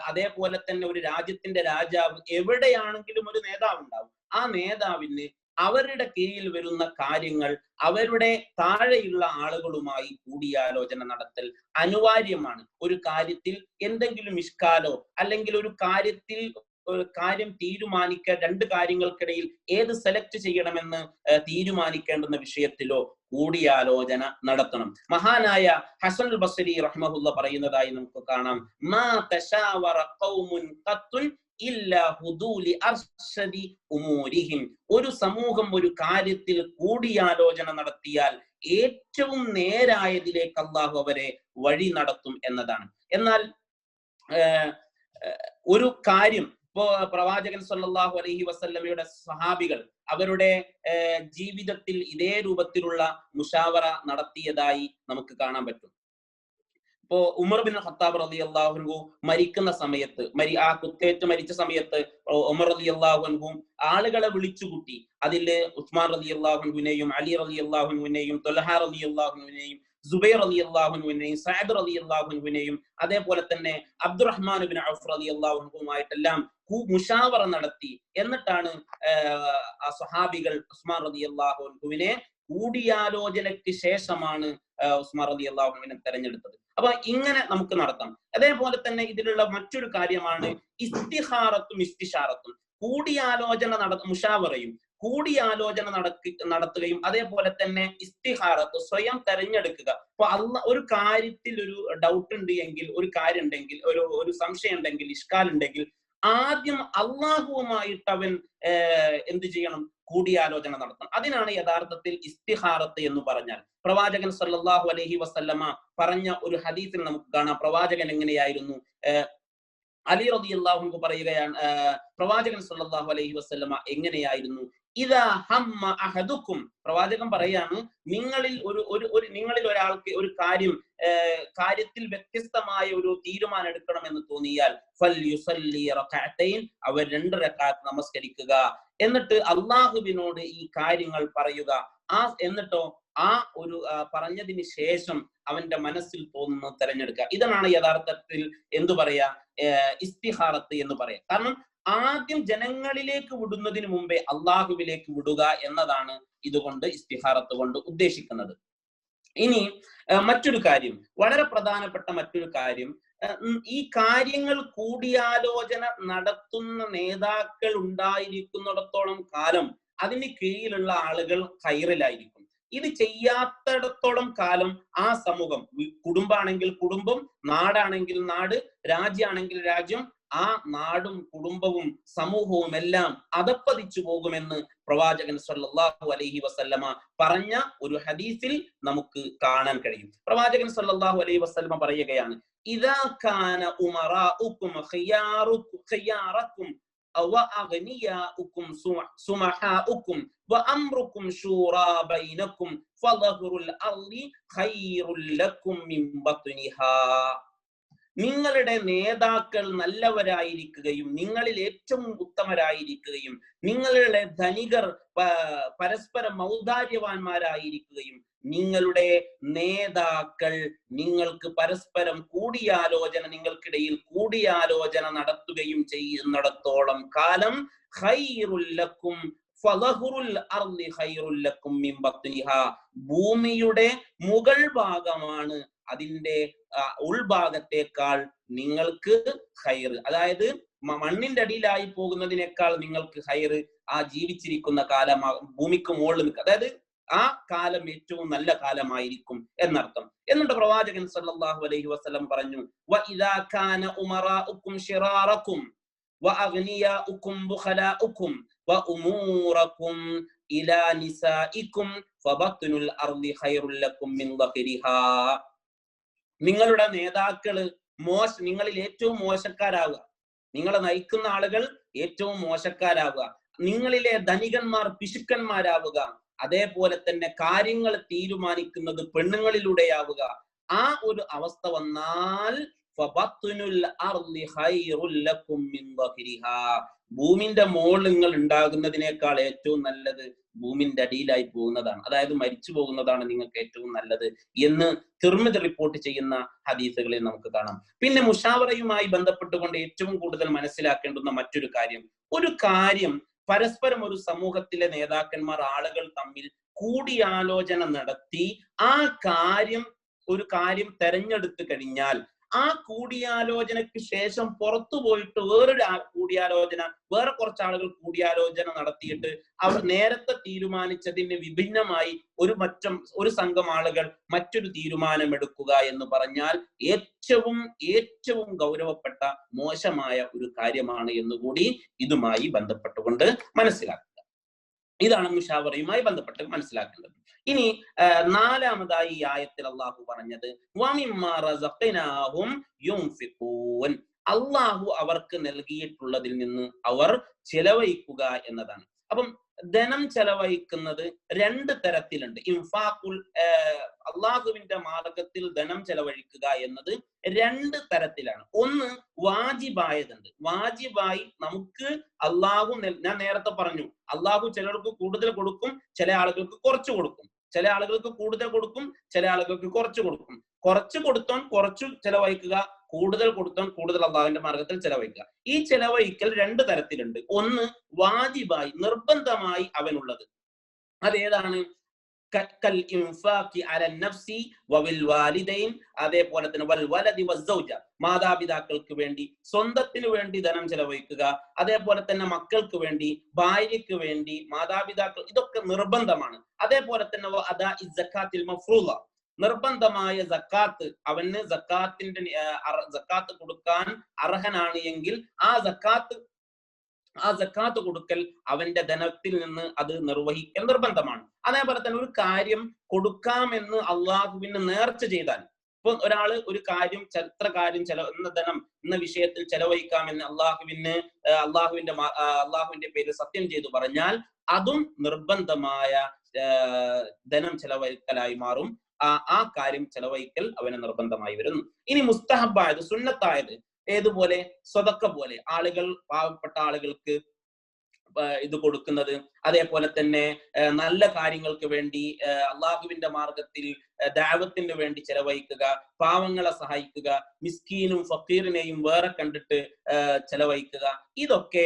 A: അതേപോലെ തന്നെ ഒരു രാജ്യത്തിന്റെ രാജാവ്, എവിടെയാണെങ്കിലും ഒരു നേതാവ് ഉണ്ടാവും. ആ നേതാവിന് അവരുടെ കീഴിൽ വരുന്ന കാര്യങ്ങൾ അവരുടെ താഴെയുള്ള ആളുകളുമായി കൂടിയാലോചന നടത്തൽ അനിവാര്യമാണ്. ഒരു കാര്യത്തിൽ എന്തെങ്കിലും ഇഷ്കാലോ അല്ലെങ്കിൽ ഒരു കാര്യം തീരുമാനിക്കാൻ, രണ്ട് കാര്യങ്ങൾക്കിടയിൽ ഏത് സെലക്ട് ചെയ്യണമെന്ന് തീരുമാനിക്കേണ്ടുന്ന വിഷയത്തിലോ കൂടിയാലോചന നടത്തണം. മഹാനായ ഹസനുൽ ബസ്രി റഹ്മഹുല്ല പറയുന്നതായി നമുക്ക് കാണാം, മാ തശാവറ ഖൗമുൻ ഖത്തുൻ ഇല്ലാ ഹുദൂലി അർശദി ഉമൂരിഹിം. ഒരു സമൂഹം ഒരു കാര്യത്തിൽ കൂടിയാലോചന നടത്തിയാൽ ഏറ്റവും നേരായതിലേക്ക് അല്ലാഹു അവരെ വഴി നടത്തും എന്നതാണ്. എന്നാൽ ഒരു കാര്യം ഇപ്പോ പ്രവാചകൻ സല്ലല്ലാഹു അലൈഹി വസല്ലമയുടെ സ്വഹാബികൾ അവരുടെ ജീവിതത്തിൽ ഇതേ രൂപത്തിലുള്ള മുഷാവറ നടത്തിയതായി നമുക്ക് കാണാൻ പറ്റും. ഇപ്പോ ഉമർ ബിൻ ഖത്താബ് റളിയല്ലാഹു അൻഹു മരിക്കുന്ന സമയത്ത്, ആ കുത്തേറ്റ് മരിച്ച സമയത്ത് ഉമർ റളിയല്ലാഹു അൻഹു ആളുകളെ വിളിച്ചുകൂട്ടി. അതില് ഉസ്മാൻ റളിയല്ലാഹു അൻഹുവിനെയും അലി റളിയല്ലാഹു അൻഹുവിനെയും ത്വൽഹ റളിയല്ലാഹു അൻഹുവിനെയും സുബൈർ റളിയല്ലാഹു അൻഹുവിനെയും സഅദ് റളിയല്ലാഹു അൻഹുവിനെയും അതേപോലെ തന്നെ അബ്ദുറഹ്മാൻ ബിൻ ഔഫ് റളിയല്ലാഹു അൻഹുമായിട്ടെല്ലാം മുഷാവറ നടത്തി. എന്നിട്ടാണ് ആ സ്വഹാബികൾ ഉസ്മാൻ റളിയല്ലാഹു അൻഹുവിനെ കൂടിയാലോചനയ്ക്ക് ശേഷമാണ് ഉസ്മാൻ റളിയല്ലാഹു അൻഹുവിനെ തെരഞ്ഞെടുത്തത്. അപ്പൊ ഇങ്ങനെ നമുക്ക് നടത്താം. അതേപോലെ തന്നെ ഇതിലുള്ള മറ്റൊരു കാര്യമാണ് ഇസ്തിഖാറത്തും ഇസ്തിഷാറത്തും. മുഷാവറയും കൂടിയാലോചന നടത്തുകയും അതേപോലെ തന്നെ ഇസ്തിഖാറത്ത് സ്വയം തെരഞ്ഞെടുക്കുക. അപ്പൊ ഒരു കാര്യത്തിൽ ഒരു ഡൗട്ട് ഉണ്ട് എങ്കിൽ, ഒരു കാര്യം ഉണ്ടെങ്കിൽ, ഒരു സംശയം ഉണ്ടെങ്കിൽ, ഇഷ്കാൽ ഉണ്ടെങ്കിൽ, ആദ്യം അള്ളാഹുവുമായിട്ട് അവൻ എന്ത് ചെയ്യണം? കൂടിയാലോചന നടത്തണം. അതിനാണ് യഥാർത്ഥത്തിൽ ഇസ്തിഖാറത്ത് എന്ന് പറഞ്ഞാൽ. പ്രവാചകൻ സല്ലല്ലാഹു അലൈഹി വസല്ലമ പറഞ്ഞ ഒരു ഹദീസിൽ നമുക്ക് കാണാം പ്രവാചകൻ എങ്ങനെയായിരുന്നു. അലി റളിയല്ലാഹു അൻഹു പറയുകയാണ്, പ്രവാചകൻ സല്ലല്ലാഹു അലൈഹി വസല്ലമ എങ്ങനെയായിരുന്നു? ഇദാ ഹമ്മ അഹദുക്കും, പ്രവാചകൻ പറയാണ്, നിങ്ങളിൽ ഒരാൾക്ക് ഒരു കാര്യത്തിൽ വ്യത്യസ്തമായ ഒരു തീരുമാനം എടുക്കണമെന്ന് തോന്നിയാൽ ഫൽയുസല്ലി റകഅതൈൻ, അവർ 2 റക്അത്ത് നമസ്കരിക്കുക. എന്നിട്ട് അള്ളാഹുവിനോട് ഈ കാര്യങ്ങൾ പറയുക. എന്നിട്ടോ ആ ഒരു പറഞ്ഞതിന് ശേഷം അവന്റെ മനസ്സിൽ തോന്നുന്നത് തെരഞ്ഞെടുക്കുക. ഇതാണ് യഥാർത്ഥത്തിൽ എന്തു പറയാ, ഇസ്തിഖാറത്ത് എന്ന് പറയാം. കാരണം ആദ്യം ജനങ്ങളിലേക്ക് വിടുന്നതിന് മുമ്പേ അള്ളാഹുവിലേക്ക് വിടുക എന്നതാണ് ഇതുകൊണ്ട് ഇസ്തിഖാറത്ത് കൊണ്ട് ഉദ്ദേശിക്കുന്നത്. ഇനി മറ്റൊരു കാര്യം, വളരെ പ്രധാനപ്പെട്ട മറ്റൊരു കാര്യം, ഈ കാര്യങ്ങൾ കൂടിയാലോചന നടത്തുന്ന നേതാക്കൾ ഉണ്ടായിരിക്കുന്നിടത്തോളം കാലം അതിന് കീഴിലുള്ള ആളുകൾ ഖൈറിലായിരിക്കും. ഇത് ചെയ്യാത്തിടത്തോളം കാലം ആ സമൂഹം, കുടുംബാണെങ്കിൽ കുടുംബം, നാടാണെങ്കിൽ നാട്, രാജ്യമാണെങ്കിൽ രാജ്യം, ആ നാടും കുടുംബവും സമൂഹവും എല്ലാം അധപ്പതിച്ചു പോകുമെന്ന് പ്രവാചകൻ സല്ലല്ലാഹു അലൈഹി വസല്ലമ പറഞ്ഞ ഒരു ഹദീസിൽ നമുക്ക് കാണാൻ കഴിയും. പ്രവാചകൻ സല്ലല്ലാഹു അലൈഹി വസല്ലമ പറയുകയാണ്, ഇദാ കാന ഉമറാഉകും ഖിയാറക്കും വഅഗ്നിയാഉകും സുമഹാഉകും വഅംറുകും ശൂറാ ബൈനക്കും ഫളഹുറുൽ അർളി ഖൈറുൽ ലക്കും മിൻ ബത്നിഹാ. നിങ്ങളുടെ നേതാക്കൾ നല്ലവരായിരിക്കുകയും നിങ്ങളിൽ ഏറ്റവും ഉത്തമരായിരിക്കുകയും നിങ്ങളുടെ ധനികർ പരസ്പരം ഔദാര്യവാന്മാരായിരിക്കുകയും നിങ്ങളുടെ നേതാക്കൾ നിങ്ങൾക്ക് പരസ്പരം നിങ്ങൾക്കിടയിൽ കൂടിയാലോചന നടത്തുകയും ചെയ്യുന്നിടത്തോളം കാലം ഖൈറുൽ ലക്കും ഫളഹുറുൽ അർളി ഖൈറുൽ ലക്കും മിൻ ബത്നിഹാ, ഭൂമിയുടെ മുകൾ ഭാഗമാണ് അതിന്റെ ഉൾഭാഗത്തേക്കാൾ നിങ്ങൾക്ക് ഖൈറ്. അതായത് മണ്ണിന്റെ അടിയിലായി പോകുന്നതിനേക്കാൾ നിങ്ങൾക്ക് ഖൈറ് ആ ജീവിച്ചിരിക്കുന്ന കാലം, ഭൂമിക്ക് മുകളിൽ നിൽക്കുക, അതായത് ആ കാലം ഏറ്റവും നല്ല കാലമായിരിക്കും എന്നർത്ഥം. എന്നിട്ട് പ്രവാചകൻ സല്ലല്ലാഹു അലൈഹി വസല്ലം പറഞ്ഞു, വഇദാ കാന ഉമറാഉകും ശിറാറകും വഅഗ്നിയാഉകും ബുഖലാഉകും വഉമൂറകും ഇലാ നിസാഇകും ഫബത്നുൽ അർളി ഖൈറുൽ ലക്കും മിൻ ദഖരിഹാ. നിങ്ങളുടെ നേതാക്കള് നിങ്ങളിൽ ഏറ്റവും മോശക്കാരാവുക, നിങ്ങളെ നയിക്കുന്ന ആളുകൾ ഏറ്റവും മോശക്കാരാവുക, നിങ്ങളിലെ ധനികന്മാർ പിശുക്കന്മാരാവുക, അതേപോലെ തന്നെ കാര്യങ്ങൾ തീരുമാനിക്കുന്നത് പെണ്ണുങ്ങളിലൂടെയാവുക. ആ ഒരു അവസ്ഥ വന്നാൽ ഭൂമിന്റെ മുകളിൽ നിങ്ങൾ ഉണ്ടാകുന്നതിനേക്കാൾ ഏറ്റവും നല്ലത് ഭൂമിന്റെ അടിയിലായി പോകുന്നതാണ്, അതായത് മരിച്ചു പോകുന്നതാണ് നിങ്ങൾക്ക് ഏറ്റവും നല്ലത് എന്ന് തിർമിദി റിപ്പോർട്ട് ചെയ്യുന്ന ഹദീസുകളിൽ നമുക്ക് കാണാം. പിന്നെ മുഷാവറയുമായി ബന്ധപ്പെട്ടുകൊണ്ട് ഏറ്റവും കൂടുതൽ മനസ്സിലാക്കേണ്ടുന്ന മറ്റൊരു കാര്യം, ഒരു കാര്യം പരസ്പരം ഒരു സമൂഹത്തിലെ നേതാക്കന്മാർ, ആളുകൾ തമ്മിൽ കൂടിയാലോചന നടത്തി ഒരു കാര്യം തെരഞ്ഞെടുത്തു കഴിഞ്ഞാൽ ആ കൂടിയാലോചനയ്ക്ക് ശേഷം പുറത്തു പോയിട്ട് വേറെ കുറച്ച് ആളുകൾ കൂടിയാലോചന നടത്തിയിട്ട് അവർ നേരത്തെ തീരുമാനിച്ചതിന് വിഭിന്നമായി ഒരു സംഘം ആളുകൾ മറ്റൊരു തീരുമാനമെടുക്കുക എന്ന് പറഞ്ഞാൽ ഏറ്റവും ഗൗരവപ്പെട്ട മോശമായ ഒരു കാര്യമാണ് എന്നുകൂടി ഇതുമായി ബന്ധപ്പെട്ടുകൊണ്ട് മനസ്സിലാക്കുക. ഇതാണ് മുഷാവറയുമായി ബന്ധപ്പെട്ട് മനസ്സിലാക്കേണ്ടത്. ഇനി നാലാമതായി ഈ ആയത്തിൽ അള്ളാഹു പറഞ്ഞത് അള്ളാഹു അവർക്ക് നൽകിയിട്ടുള്ളതിൽ നിന്ന് അവർ ചെലവഴിക്കുക എന്നതാണ്. അപ്പം ധനം ചെലവഴിക്കുന്നത് രണ്ട് തരത്തിലുണ്ട്. അള്ളാഹുവിന്റെ മാർഗത്തിൽ ധനം ചെലവഴിക്കുക എന്നത് രണ്ട് തരത്തിലാണ്. ഒന്ന് വാജിബായതുണ്ട്. വാജിബായി നമുക്ക് ഞാൻ നേരത്തെ പറഞ്ഞു, അള്ളാഹു ചിലർക്ക് കൂടുതൽ കൊടുക്കും, ചില ആളുകൾക്ക് കുറച്ച് കൊടുക്കും, ചില ആളുകൾക്ക് കൂടുതൽ കൊടുക്കും, ചില ആളുകൾക്ക് കുറച്ച് കൊടുക്കും. കുറച്ച് കൊടുത്തോൻ കുറച്ചു ചെലവഴിക്കുക, കൂടുതൽ കൊടുത്തോൻ കൂടുതൽ അള്ളാഹുവിന്റെ മാർഗത്തിൽ ചെലവഴിക്കുക. ഈ ചെലവഴിക്കൽ രണ്ട് തരത്തിലുണ്ട്. ഒന്ന് വാജിബായി, നിർബന്ധമായി അവനുള്ളത്. അതേതാണ്? അതേപോലെ തന്നെ മാതാപിതാക്കൾക്ക് വേണ്ടി, സ്വന്തത്തിന് വേണ്ടി ധനം ചെലവഴിക്കുക, അതേപോലെ തന്നെ മക്കൾക്ക് വേണ്ടി, ഭാര്യയ്ക്ക് വേണ്ടി, മാതാപിതാക്കൾ, ഇതൊക്കെ നിർബന്ധമാണ്. അതേപോലെ തന്നെ നിർബന്ധമായ സക്കാത്ത്, അവന് സക്കാത്ത് കൊടുക്കാൻ അർഹനാണ് എങ്കിൽ ആ സക്കാത്ത് കൊടുക്കൽ അവന്റെ ധനത്തിൽ നിന്ന് അത് നിർവഹിക്കൽ നിർബന്ധമാണ്. അതേപോലെ തന്നെ ഒരു കാര്യം കൊടുക്കാമെന്ന് അള്ളാഹുവിന് നേർച്ച ചെയ്താൽ, ഇപ്പൊ ഒരാള് ഒരു കാര്യം ധനം എന്ന വിഷയത്തിൽ ചെലവഴിക്കാമെന്ന് അള്ളാഹുവിന്റെ പേരിൽ സത്യം ചെയ്തു പറഞ്ഞാൽ അതും നിർബന്ധമായ ധനം ചെലവഴിക്കലായി മാറും. ആ കാര്യം ചെലവഴിക്കൽ അവന് നിർബന്ധമായി വരുന്നു. ഇനി മുസ്തഹബായത്, സുന്നത്തായത് ഏതുപോലെ? സ്വതക്ക പോലെ, പാവപ്പെട്ട ആളുകൾക്ക് ഇത് കൊടുക്കുന്നത്, അതേപോലെ തന്നെ നല്ല കാര്യങ്ങൾക്ക് വേണ്ടി, അള്ളാഹുവിന്റെ മാർഗത്തിൽ ദഅവത്തിന് വേണ്ടി ചെലവഴിക്കുക, പാവങ്ങളെ സഹായിക്കുക, മിസ്കീനും ഫക്കീറിനെയും വേറെ കണ്ടിട്ട് ചെലവഴിക്കുക, ഇതൊക്കെ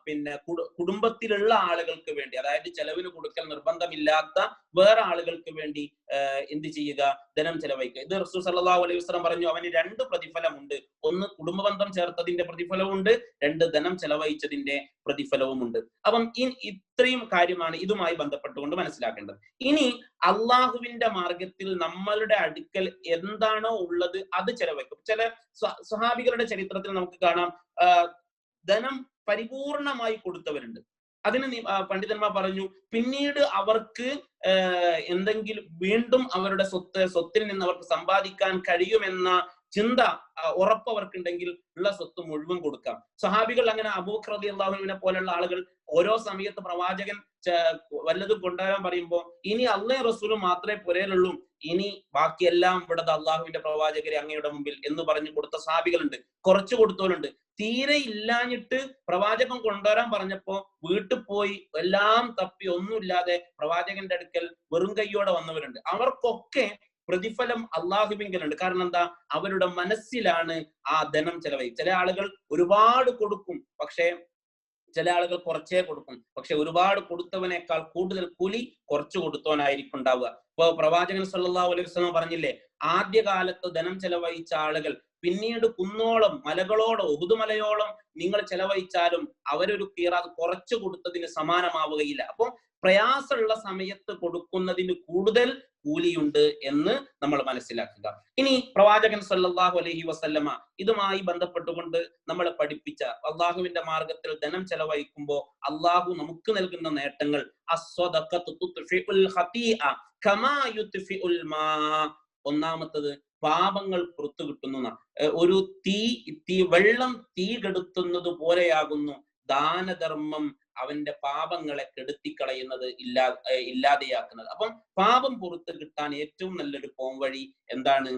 A: പിന്നെ കുടുംബത്തിലുള്ള ആളുകൾക്ക് വേണ്ടി, അതായത് ചെലവിന് കൊടുക്കൽ നിർബന്ധമില്ലാത്ത വേറെ ആളുകൾക്ക് വേണ്ടി എന്ത് ചെയ്യുക? ധനം ചെലവഴിക്കുക. ഇത് റസൂൽ സല്ലല്ലാഹു അലൈഹി വസല്ലം പറഞ്ഞു, അവന് രണ്ട് പ്രതിഫലമുണ്ട്. ഒന്ന് കുടുംബബന്ധം ചേർത്തതിന്റെ പ്രതിഫലമുണ്ട്, രണ്ട് ധനം ചെലവഴിച്ചതിന്റെ പ്രതിഫലവുമുണ്ട്. അപ്പം ഇത്രയും കാര്യമാണ് ഇതുമായി ബന്ധപ്പെട്ടുകൊണ്ട് മനസ്സിലാക്കേണ്ടത്. ഇനി അള്ളാഹുവിന്റെ മാർഗത്തിൽ നമ്മളുടെ അടുക്കൽ എന്താണോ ഉള്ളത് അത് ചെലവഴിക്കും. ചില സ്വഹാബികളുടെ ചരിത്രത്തിൽ നമുക്ക് കാണാം, ധനം പരിപൂർണമായി കൊടുത്തവരുണ്ട്. അതിന് പണ്ഡിതന്മാർ പറഞ്ഞു, പിന്നീട് അവർക്ക് എന്തെങ്കിലും വീണ്ടും അവരുടെ സ്വത്തിൽ നിന്ന് അവർക്ക് സമ്പാദിക്കാൻ കഴിയുമെന്ന ചിന്ത ഉറപ്പ് അവർക്കുണ്ടെങ്കിൽ ഉള്ള സ്വത്ത് മുഴുവൻ കൊടുക്കാം. സ്വഹാബികൾ അങ്ങനെ അബൂബക്കർ റളിയല്ലാഹുവിനെ പോലുള്ള ആളുകൾ ഓരോ സമയത്ത് പ്രവാചകൻ വല്ലതും കൊണ്ടുവരാൻ പറയുമ്പോ ഇനി അള്ളാഹും റസൂലും മാത്രമേ പുരയിലുള്ളൂ, ഇനി ബാക്കിയെല്ലാം ഇവിടെ അള്ളാഹുവിന്റെ പ്രവാചകരെ അങ്ങയുടെ മുമ്പിൽ എന്ന് പറഞ്ഞു കൊടുത്ത സ്വഹാബികളുണ്ട്. കുറച്ചു കൊടുത്തോലുണ്ട്. തീരെ ഇല്ലാഞ്ഞിട്ട് പ്രവാചകൻ കൊണ്ടുവരാൻ പറഞ്ഞപ്പോ വീട്ടിൽ പോയി എല്ലാം തപ്പി ഒന്നുമില്ലാതെ പ്രവാചകന്റെ അടുക്കൽ വെറും കൈയോടെ വന്നവരുണ്ട്. അവർക്കൊക്കെ പ്രതിഫലം അള്ളാഹുവിങ്കലുണ്ട്. കാരണം എന്താ? അവരുടെ മനസ്സിലാണ് ആ ധനം ചെലവഴിക്കുക. ചില ആളുകൾ ഒരുപാട് കൊടുക്കും, പക്ഷേ ചില ആളുകൾ കുറച്ചേ കൊടുക്കും. പക്ഷെ ഒരുപാട് കൊടുത്തവനേക്കാൾ കൂടുതൽ കൂലി കുറച്ചു കൊടുത്തവനായിരിക്കും ഉണ്ടാവുക. ഇപ്പൊ പ്രവാചകൻ സല്ലല്ലാഹു അലൈഹി വസല്ലം പറഞ്ഞില്ലേ, ആദ്യകാലത്ത് ധനം ചെലവഴിച്ച ആളുകൾ പിന്നീട് കുന്നോളം, മലകളോളം, ഉഹുദ് മലയോളം നിങ്ങൾ ചെലവഴിച്ചാലും അവരൊരു ഖീറാത്ത് കുറച്ചു കൊടുത്തതിന് സമാനമാവുകയില്ല. അപ്പൊ പ്രയാസമുള്ള സമയത്ത് കൊടുക്കുന്നതിന് കൂടുതൽ കൂലിയുണ്ട് എന്ന് നമ്മൾ മനസ്സിലാക്കുക. ഇനി പ്രവാചകൻ സല്ലല്ലാഹു അലൈഹി വസല്ലമ ഇതുമായി ബന്ധപ്പെട്ടുകൊണ്ട് നമ്മളെ പഠിപ്പിച്ച അള്ളാഹുവിന്റെ മാർഗത്തിൽ ധനം ചെലവഴിക്കുമ്പോൾ അള്ളാഹു നമുക്ക് നൽകുന്ന നേട്ടങ്ങൾ, ഒന്നാമത്തത് പാപങ്ങൾ പുറത്തു കിട്ടുന്ന ഒരു വെള്ളം തീ കെടുത്തുന്നത് പോലെയാകുന്നു ദാനധർമ്മം അവന്റെ പാപങ്ങളെ കെടുത്തിക്കളയുന്നത്, ഇല്ലാതെയാക്കുന്നത്. അപ്പം പാപം പുറത്ത് കിട്ടാൻ ഏറ്റവും നല്ലൊരു പോംവഴി എന്താണ്?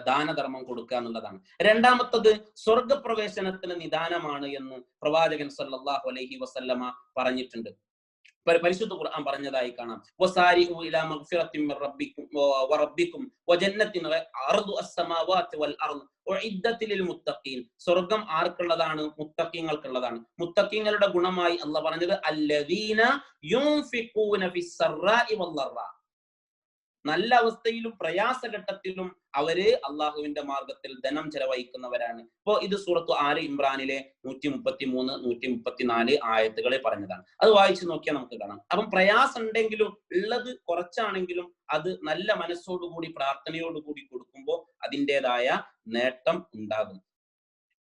A: ദാനധർമ്മം കൊടുക്കുക എന്നുള്ളതാണ്. രണ്ടാമത്തത് സ്വർഗപ്രവേശനത്തിന് നിദാനമാണ് എന്ന് പ്രവാചകൻ സല്ലല്ലാഹു അലൈഹി വസല്ലമ പറഞ്ഞിട്ടുണ്ട്. പരിശുദ്ധ ഖുർആൻ പറഞ്ഞതായി കാണാം, വസാരിഉ ഇലാ മഗ്ഫിറത്തിൻ മിർ റബ്ബിക്കും വറബ്ബിക്കും വജന്നത്തിൻ അർദു അസ്സമാവാതി വൽ അർദ് ഉഇദ്ദത് ലിൽ മുത്തഖീൻ. സ്വർഗ്ഗം ആർക്കുള്ളതാണ്? മുത്തഖീങ്ങൾക്കുള്ളതാണ്. മുത്തഖീങ്ങളുടെ ഗുണമായി അല്ലാഹ് പറഞ്ഞത് അല്ലദീന യുൻഫിഖൂന ഫിസ്സറാഇ വല്ലറാ. നല്ല അവസ്ഥയിലും പ്രയാസഘട്ടത്തിലും അവര് അള്ളാഹുവിന്റെ മാർഗത്തിൽ ധനം ചെലവഴിക്കുന്നവരാണ്. ഇപ്പോ ഇത് സൂറത്തു ആല ഇമ്രാനിലെ 133, 134 ആയത്തുകളെ പറഞ്ഞതാണ്. അത് വായിച്ചു നോക്കിയാൽ നമുക്ക് കാണാം. അപ്പം പ്രയാസം ഉണ്ടെങ്കിലും, ഉള്ളത് കുറച്ചാണെങ്കിലും അത് നല്ല മനസ്സോടുകൂടി പ്രാർത്ഥനയോടുകൂടി കൊടുക്കുമ്പോൾ അതിൻ്റെതായ നേട്ടം ഉണ്ടാകും.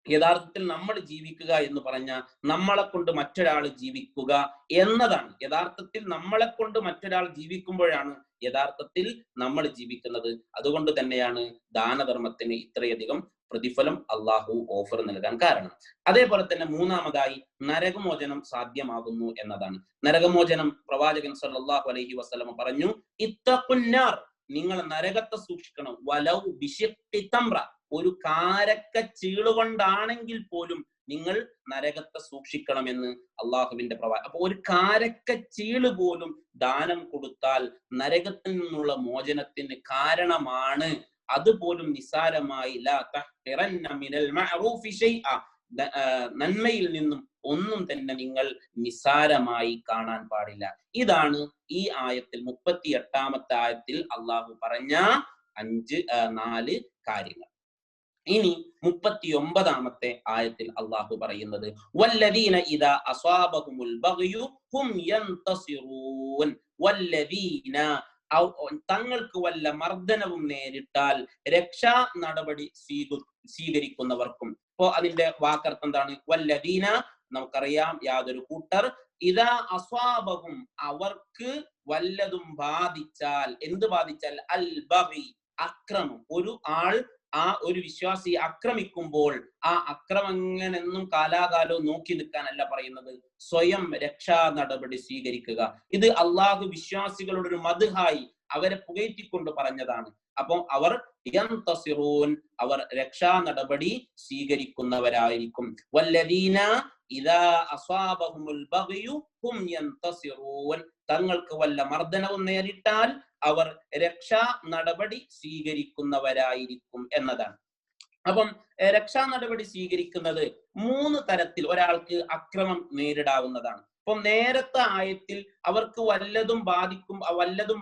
A: യഥാർത്ഥത്തിൽ നമ്മൾ ജീവിക്കുക എന്ന് പറഞ്ഞാൽ നമ്മളെ കൊണ്ട് മറ്റൊരാൾ ജീവിക്കുക എന്നതാണ്. യഥാർത്ഥത്തിൽ നമ്മളെ കൊണ്ട് മറ്റൊരാൾ ജീവിക്കുമ്പോഴാണ് യഥാർത്ഥത്തിൽ നമ്മൾ ജീവിക്കുന്നത്. അതുകൊണ്ട് തന്നെയാണ് ദാനധർമ്മത്തിന് ഇത്രയധികം പ്രതിഫലം അള്ളാഹു ഓഫർ നൽകാൻ കാരണം. അതേപോലെ തന്നെ മൂന്നാമതായി നരകമോചനം സാധ്യമാകുന്നു എന്നതാണ്. നരകമോചനം പ്രവാചകൻ സല്ലല്ലാഹു അലൈഹി വസല്ലം പറഞ്ഞു, ഇത്തഖുന്നാർ, നിങ്ങൾ നരകത്തെ സൂക്ഷിക്കണം, വലൗ ബിശിഖ്ഖി തംറ, ഒരു കാരക്ക ചീളുകൊണ്ടാണെങ്കിൽ പോലും നിങ്ങൾ നരകത്തെ സൂക്ഷിക്കണമെന്ന് അള്ളാഹുവിന്റെ പ്രവാചകൻ. അപ്പൊ ഒരു കാരക്ക ചീള് പോലും ദാനം കൊടുത്താൽ നരകത്തിൽ നിന്നുള്ള മോചനത്തിന് കാരണമാണ്. അതുപോലും നിസാരമായി ലാ തഹ്ഖിറന്ന മിനൽ മഅറൂഫി ശൈഅ, നന്മയിൽ നിന്നും ഒന്നും തന്നെ നിങ്ങൾ നിസാരമായി കാണാൻ പാടില്ല. ഇതാണ് ഈ ആയത്തിൽ 38ാമത്തെ ആയത്തിൽ അള്ളാഹു പറഞ്ഞ 4 കാര്യങ്ങൾ. ഇനി 39ാമത്തെ ആയത്തിൽ അള്ളാഹു പറയുന്നത്, വല്ലദീന ഇദാ അസ്വാബഹുമുൽ ബഗ്യു ഹും യന്തസിറൂൻ, വല്ലദീന, തങ്ങൾക്ക് വല്ല മർദ്ദനവും നേരിട്ടാൽ രക്ഷാ നടപടി സ്വീകരിക്കുന്നവർക്കും. ഇപ്പോ അതിന്റെ വാക്കർത്ഥം എന്താണ്? വല്ലദീന, നമുക്കറിയാം യാതൊരു കൂട്ടർ, ഇദാ അസ്വാബഹും, അവർക്ക് വല്ലതും ബാധിച്ചാൽ. എന്ത് ബാധിച്ചാൽ? അൽ ബഗി, അക്രമം. ഒരു ആൾ ഒരു വിശ്വാസി ആക്രമിക്കുമ്പോൾ ആ അക്രമങ്ങനെന്നും കാലാകാലവും നോക്കി നിൽക്കാനല്ല പറയുന്നത്, സ്വയം രക്ഷാ നടപടി സ്വീകരിക്കുക. ഇത് അള്ളാഹു വിശ്വാസികളുടെ ഒരു മദ്ഹായി അവരെ പുകഴ്ത്തിക്കൊണ്ട് പറഞ്ഞതാണ്. അപ്പൊ അവർ യന്തസിറൂൻ, അവർ രക്ഷാ നടപടി സ്വീകരിക്കുന്നവരായിരിക്കും. വല്ലദീന ഇദാ അസ്വാബഹുമുൽ ബഗ്യു ഹും യന്തസിറൂൻ, തങ്ങൾക്ക് വല്ല മർദ്ദനവും നേരിട്ടാൽ അവർ രക്ഷാ നടപടി സ്വീകരിക്കുന്നവരായിരിക്കും എന്നതാണ്. അപ്പം രക്ഷാ നടപടി സ്വീകരിക്കുന്നത് 3 തരത്തിൽ ഒരാൾക്ക് അക്രമം നേരിടാവുന്നതാണ്. അപ്പം നേരത്തെ ആയത്തിൽ അവർക്ക് വല്ലതും ബാധിക്കും, വല്ലതും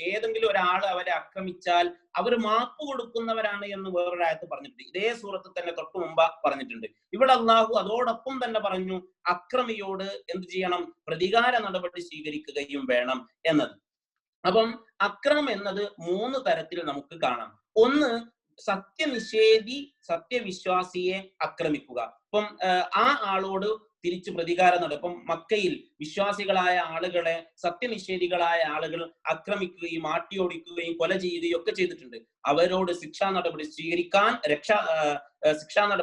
A: ഏതെങ്കിലും ഒരാൾ അവരെ ആക്രമിച്ചാൽ അവർ മാപ്പ് കൊടുക്കുന്നവരാണ് എന്ന് വേറൊരു ആയത്ത് പറഞ്ഞിട്ടുണ്ട്. ഇതേ സൂറത്തിൽ തന്നെ തൊട്ടു മുമ്പ് പറഞ്ഞിട്ടുണ്ട്. ഇവിടെ അള്ളാഹു അതോടൊപ്പം തന്നെ പറഞ്ഞു അക്രമിയോട് എന്ത് ചെയ്യണം? പ്രതികാര നടപടി സ്വീകരിക്കുകയും വേണം എന്നത്. അപ്പം അക്രമം എന്നത് 3 തരത്തിൽ നമുക്ക് കാണാം. ഒന്ന്, സത്യനിഷേധി സത്യവിശ്വാസിയെ ആക്രമിക്കുക. അപ്പം ആ ആളോട് തിരിച്ചു പ്രതികാരം നടക്കും. മക്കയിൽ വിശ്വാസികളായ ആളുകളെ സത്യനിഷേധികളായ ആളുകൾ ആക്രമിക്കുകയും ആട്ടിയോടിക്കുകയും കൊല ചെയ്യുകയും ഒക്കെ ചെയ്തിട്ടുണ്ട്. അവരോട് ശിക്ഷാ നടപടി സ്വീകരിക്കാൻ,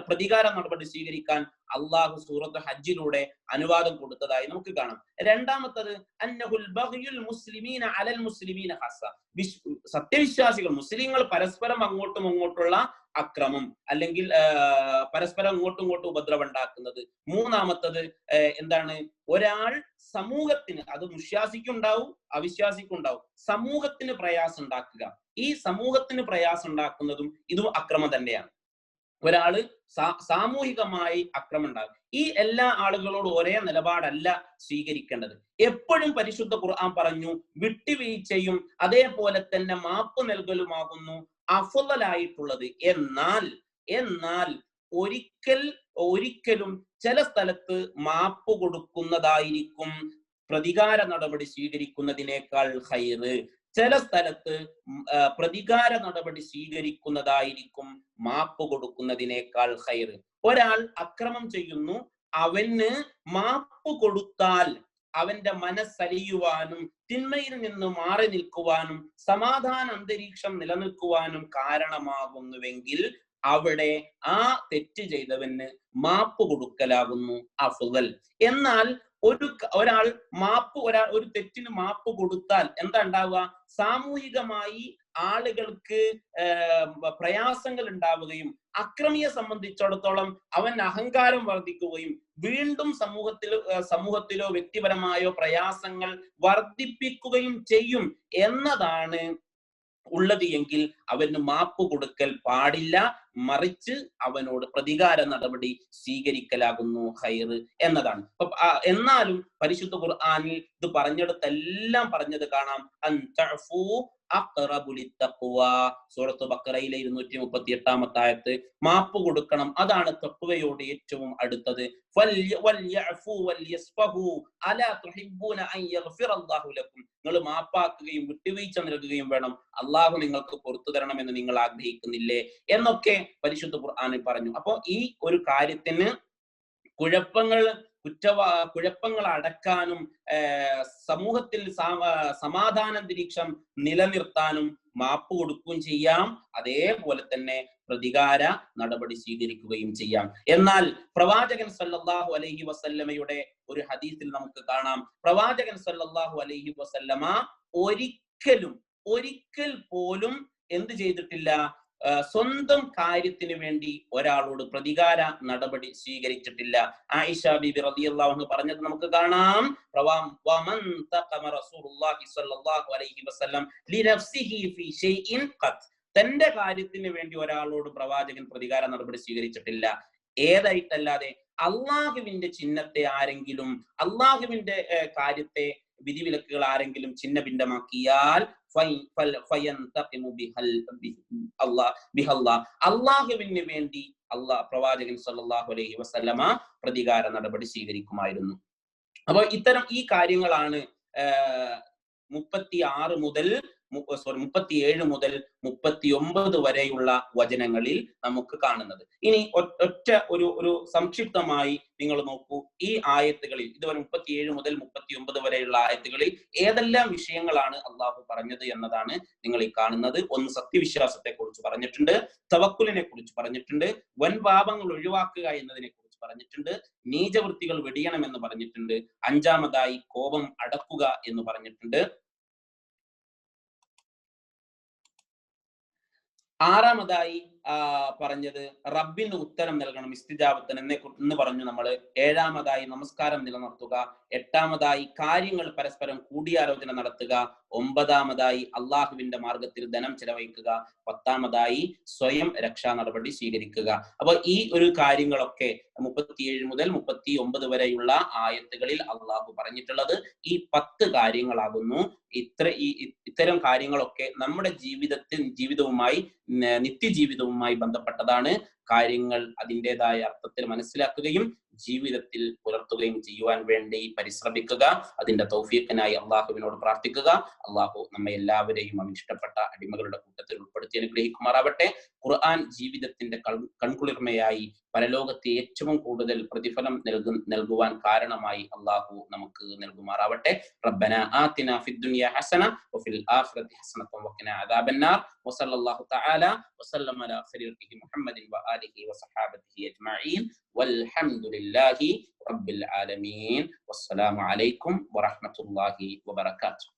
A: പ്രതികാര നടപടി സ്വീകരിക്കാൻ അള്ളാഹു സൂറത്ത് ഹജ്ജിലൂടെ അനുവാദം കൊടുത്തതായി നമുക്ക് കാണാം. രണ്ടാമത്തത് അന്നഹുൽ ബഗ്യുൽ മുസ്ലിമീന അലൽ മുസ്ലിമീന ഹസ്സ, സത്യവിശ്വാസികൾ മുസ്ലിങ്ങൾ പരസ്പരം അങ്ങോട്ടും ഇങ്ങോട്ടുള്ള അക്രമം, അല്ലെങ്കിൽ പരസ്പരം അങ്ങോട്ടും ഇങ്ങോട്ടും ഉപദ്രവം ഉണ്ടാക്കുന്നത്. മൂന്നാമത്തത് എന്താണ്? ഒരാൾ സമൂഹത്തിന്, അത് വിശ്വാസിക്കുണ്ടാവും അവിശ്വാസിക്കുണ്ടാവും, സമൂഹത്തിന് പ്രയാസം ഉണ്ടാക്കുക. ഈ സമൂഹത്തിന് പ്രയാസം ഉണ്ടാക്കുന്നതും ഇതും അക്രമം തന്നെയാണ്. ഒരാള് സാമൂഹികമായി അക്രമം ഉണ്ടാകും. ഈ എല്ലാ ആളുകളോടും ഒരേ നിലപാടല്ല സ്വീകരിക്കേണ്ടത്. എപ്പോഴും പരിശുദ്ധ ഖുർആൻ പറഞ്ഞു വിട്ടുവീഴ്ചയും അതേപോലെ തന്നെ മാപ്പ് നൽകലുമാകുന്നു അഫ്ളലായിട്ടുള്ളത്. എന്നാൽ ഒരിക്കലും ചില സ്ഥലത്ത് മാപ്പ് കൊടുക്കുന്നതായിരിക്കും പ്രതികാര നടപടി സ്വീകരിക്കുന്നതിനേക്കാൾ ഖൈറ്. ചില സ്ഥലത്ത് പ്രതികാര നടപടി സ്വീകരിക്കുന്നതായിരിക്കും മാപ്പ് കൊടുക്കുന്നതിനേക്കാൾ ഖൈറ്. ഒരാൾ അക്രമം ചെയ്യുന്നു, അവന് മാപ്പ് കൊടുത്താൽ അവന്റെ മനസ്സലിയുവാനും തിന്മയിൽ നിന്ന് മാറി നിൽക്കുവാനും സമാധാന അന്തരീക്ഷം നിലനിൽക്കുവാനും കാരണമാകുന്നുവെങ്കിൽ അവിടെ ആ തെറ്റ് ചെയ്തവന് മാപ്പ് കൊടുക്കലാകുന്നു അഫ്ളൽ. എന്നാൽ ഒരാൾ ഒരു തെറ്റിന് മാപ്പ് കൊടുത്താൽ എന്താ ഉണ്ടാവുക? സാമൂഹികമായി ആളുകൾക്ക് പ്രയാസങ്ങൾ ഉണ്ടാവുകയും അക്രമിയെ സംബന്ധിച്ചിടത്തോളം അവൻ അഹങ്കാരം വർദ്ധിക്കുകയും വീണ്ടും സമൂഹത്തിലോ വ്യക്തിപരമായോ പ്രയാസങ്ങൾ വർദ്ധിപ്പിക്കുകയും ചെയ്യും എന്നതാണ് ഉള്ളത് എങ്കിൽ അവന് മാപ്പ് കൊടുക്കൽ പാടില്ല, മറിച്ച് അവനോട് പ്രതികാര നടപടി സ്വീകരിക്കലാകുന്നു ഖൈർ എന്നതാണ്. എന്നാലും പരിശുദ്ധ ഖുർആനിൽ ഇത് പറഞ്ഞെടുത്തെല്ലാം പറഞ്ഞത് കാണാം. സൂറത്ത് ബഖറയിലെ 238 ആയത്ത്, മാപ്പ് കൊടുക്കണം, അതാണ് തഖ്വയോട് ഏറ്റവും അടുത്തത്. നിങ്ങൾ മാപ്പാക്കുകയും വിട്ടുവീഴ്ച നൽകുകയും വേണം, അള്ളാഹു നിങ്ങൾക്ക് പുറത്തു തരണമെന്ന് നിങ്ങൾ ആഗ്രഹിക്കുന്നില്ലേ എന്നൊക്കെ പരിശുദ്ധ ഖുർആനിൽ പറഞ്ഞു. അപ്പോ ഈ ഒരു കാര്യത്തിന് കുഴപ്പങ്ങൾ അടക്കാനും സമൂഹത്തിൽ സമാധാനാന്തരീക്ഷം നിലനിർത്താനും മാപ്പ് കൊടുക്കുകയും ചെയ്യാം, അതേപോലെ തന്നെ പ്രതികാര നടപടി സ്വീകരിക്കുകയും ചെയ്യാം. എന്നാൽ പ്രവാചകൻ സല്ലല്ലാഹു അലൈഹി വസല്ലമയുടെ ഒരു ഹദീസിൽ നമുക്ക് കാണാം, പ്രവാചകൻ സല്ലല്ലാഹു അലൈഹി വസല്ലമ ഒരിക്കൽ പോലും എന്ത് ചെയ്തിട്ടില്ല, സ്വന്തം കാര്യത്തിന് വേണ്ടി ഒരാളോട് പ്രതികാര നടപടി സ്വീകരിച്ചിട്ടില്ല. ആയിഷ ബീബി റളിയല്ലാഹു അൻഹ പറഞ്ഞത് നമുക്ക് കാണാം, വമൻ തഖമ റസൂലുള്ളാഹി സ്വല്ലല്ലാഹു അലൈഹി വസല്ലം ലിനഫ്സിഹി ഫീ ഷൈഇൻ ഖത്, തന്റെ കാര്യത്തിന് വേണ്ടി ഒരാളോട് പ്രവാചകൻ പ്രതികാര നടപടി സ്വീകരിച്ചിട്ടില്ല. ഏതായിട്ടല്ലാതെ അള്ളാഹുവിന്റെ ചിഹ്നത്തെ ആരെങ്കിലും, അള്ളാഹുവിന്റെ കാര്യത്തെ വിധിവിലക്കുകൾ ആരെങ്കിലും ചിഹ്ന ഭിന്നമാക്കിയാൽ അള്ളാഹുവിന് വേണ്ടി പ്രവാചകൻ സല്ലല്ലാഹു അലൈഹി വസല്ലമ പ്രതികാര നടപടി സ്വീകരിക്കുമായിരുന്നു. അപ്പോൾ ഈ കാര്യങ്ങളാണ് 37 മുതൽ 39 വരെയുള്ള വചനങ്ങളിൽ നമുക്ക് കാണുന്നത്. ഇനി ഒറ്റ ഒരു സംക്ഷിപ്തമായി നിങ്ങൾ നോക്കൂ, ഈ ആയത്തുകളിൽ ഇതുവരെ 37 മുതൽ 39 വരെയുള്ള ആയത്തുകളിൽ ഏതെല്ലാം വിഷയങ്ങളാണ് അള്ളാഹു പറഞ്ഞത് എന്നതാണ് നിങ്ങൾ ഈ കാണുന്നത്. ഒന്ന്, സത്യവിശ്വാസത്തെ കുറിച്ച് പറഞ്ഞിട്ടുണ്ട്, തവക്കുലിനെ കുറിച്ച് പറഞ്ഞിട്ടുണ്ട്, വൻ പാപങ്ങൾ ഒഴിവാക്കുക എന്നതിനെ കുറിച്ച് പറഞ്ഞിട്ടുണ്ട്, നീചവൃത്തികൾ വെടിയണമെന്ന് പറഞ്ഞിട്ടുണ്ട്, 5-മതായി കോപം അടക്കുക എന്ന് പറഞ്ഞിട്ടുണ്ട്, 6-മതായി പറഞ്ഞത് റബ്ബിന് ഉത്തരം നൽകണം, ഇസ്തിജാബത്തൻ എന്ന് പറഞ്ഞു നമ്മൾ. 7-മതായി നമസ്കാരം നിലനിർത്തുക, 8-മതായി കാര്യങ്ങൾ പരസ്പരം കൂടിയാലോചന നടത്തുക, 9-മതായി അള്ളാഹുവിന്റെ മാർഗത്തിൽ ധനം ചെലവഴിക്കുക, 10-മതായി സ്വയം രക്ഷാ നടപടി സ്വീകരിക്കുക. അപ്പൊ ഈ ഒരു കാര്യങ്ങളൊക്കെ 37 മുതൽ 39 വരെയുള്ള ആയത്തുകളിൽ അള്ളാഹു പറഞ്ഞിട്ടുള്ളത് ഈ 10 കാര്യങ്ങളാകുന്നു. ഇത്തരം കാര്യങ്ങളൊക്കെ നമ്മുടെ ജീവിതവുമായി നിത്യജീവിതവുമായി ബന്ധപ്പെട്ടതാണ്. കാര്യങ്ങൾ അതിൻ്റെതായ അർത്ഥത്തിൽ മനസ്സിലാക്കുകയും ജീവിതത്തിൽ പുലർത്തുകയും ചെയ്യുവാൻ വേണ്ടി പരിശ്രമിക്കുക. അതിന്റെ തൗഫീഖിനായി അള്ളാഹുവിനോട് പ്രാർത്ഥിക്കുക. അള്ളാഹു നമ്മെ എല്ലാവരെയും അവൻ ഇഷ്ടപ്പെട്ട അടിമകളുടെ കൂട്ടത്തിൽ ഉൾപ്പെടുത്തി അനുഗ്രഹിക്കുമാറാവട്ടെ. ഖുർആൻ ജീവിതത്തിന്റെ കൺകുളിർമയായി പരലോകത്തെ ഏറ്റവും കൂടുതൽ പ്രതിഫലം നൽകുവാൻ കാരണമായി അള്ളാഹു നമുക്ക് നൽകുമാറാവട്ടെ. റബ്ബന ആതിന ഫിദ്ദുനിയ ഹസന വഫിൽ ആഖിറതി ഹസനത വഖിന അദാബന്നാർ. വസല്ലല്ലാഹു തആല വസല്ലമ അലാ ഖൈരി മുഹമ്മദിൻ വആലിഹി വസഹാബിഹി അജ്മഈൻ വൽഹംദുലില്ലാഹി റബ്ബിൽ ആലമീൻ. വസ്സലാമു അലൈക്കും വറഹ്മത്തുള്ളാഹി വബറകാതുഹു.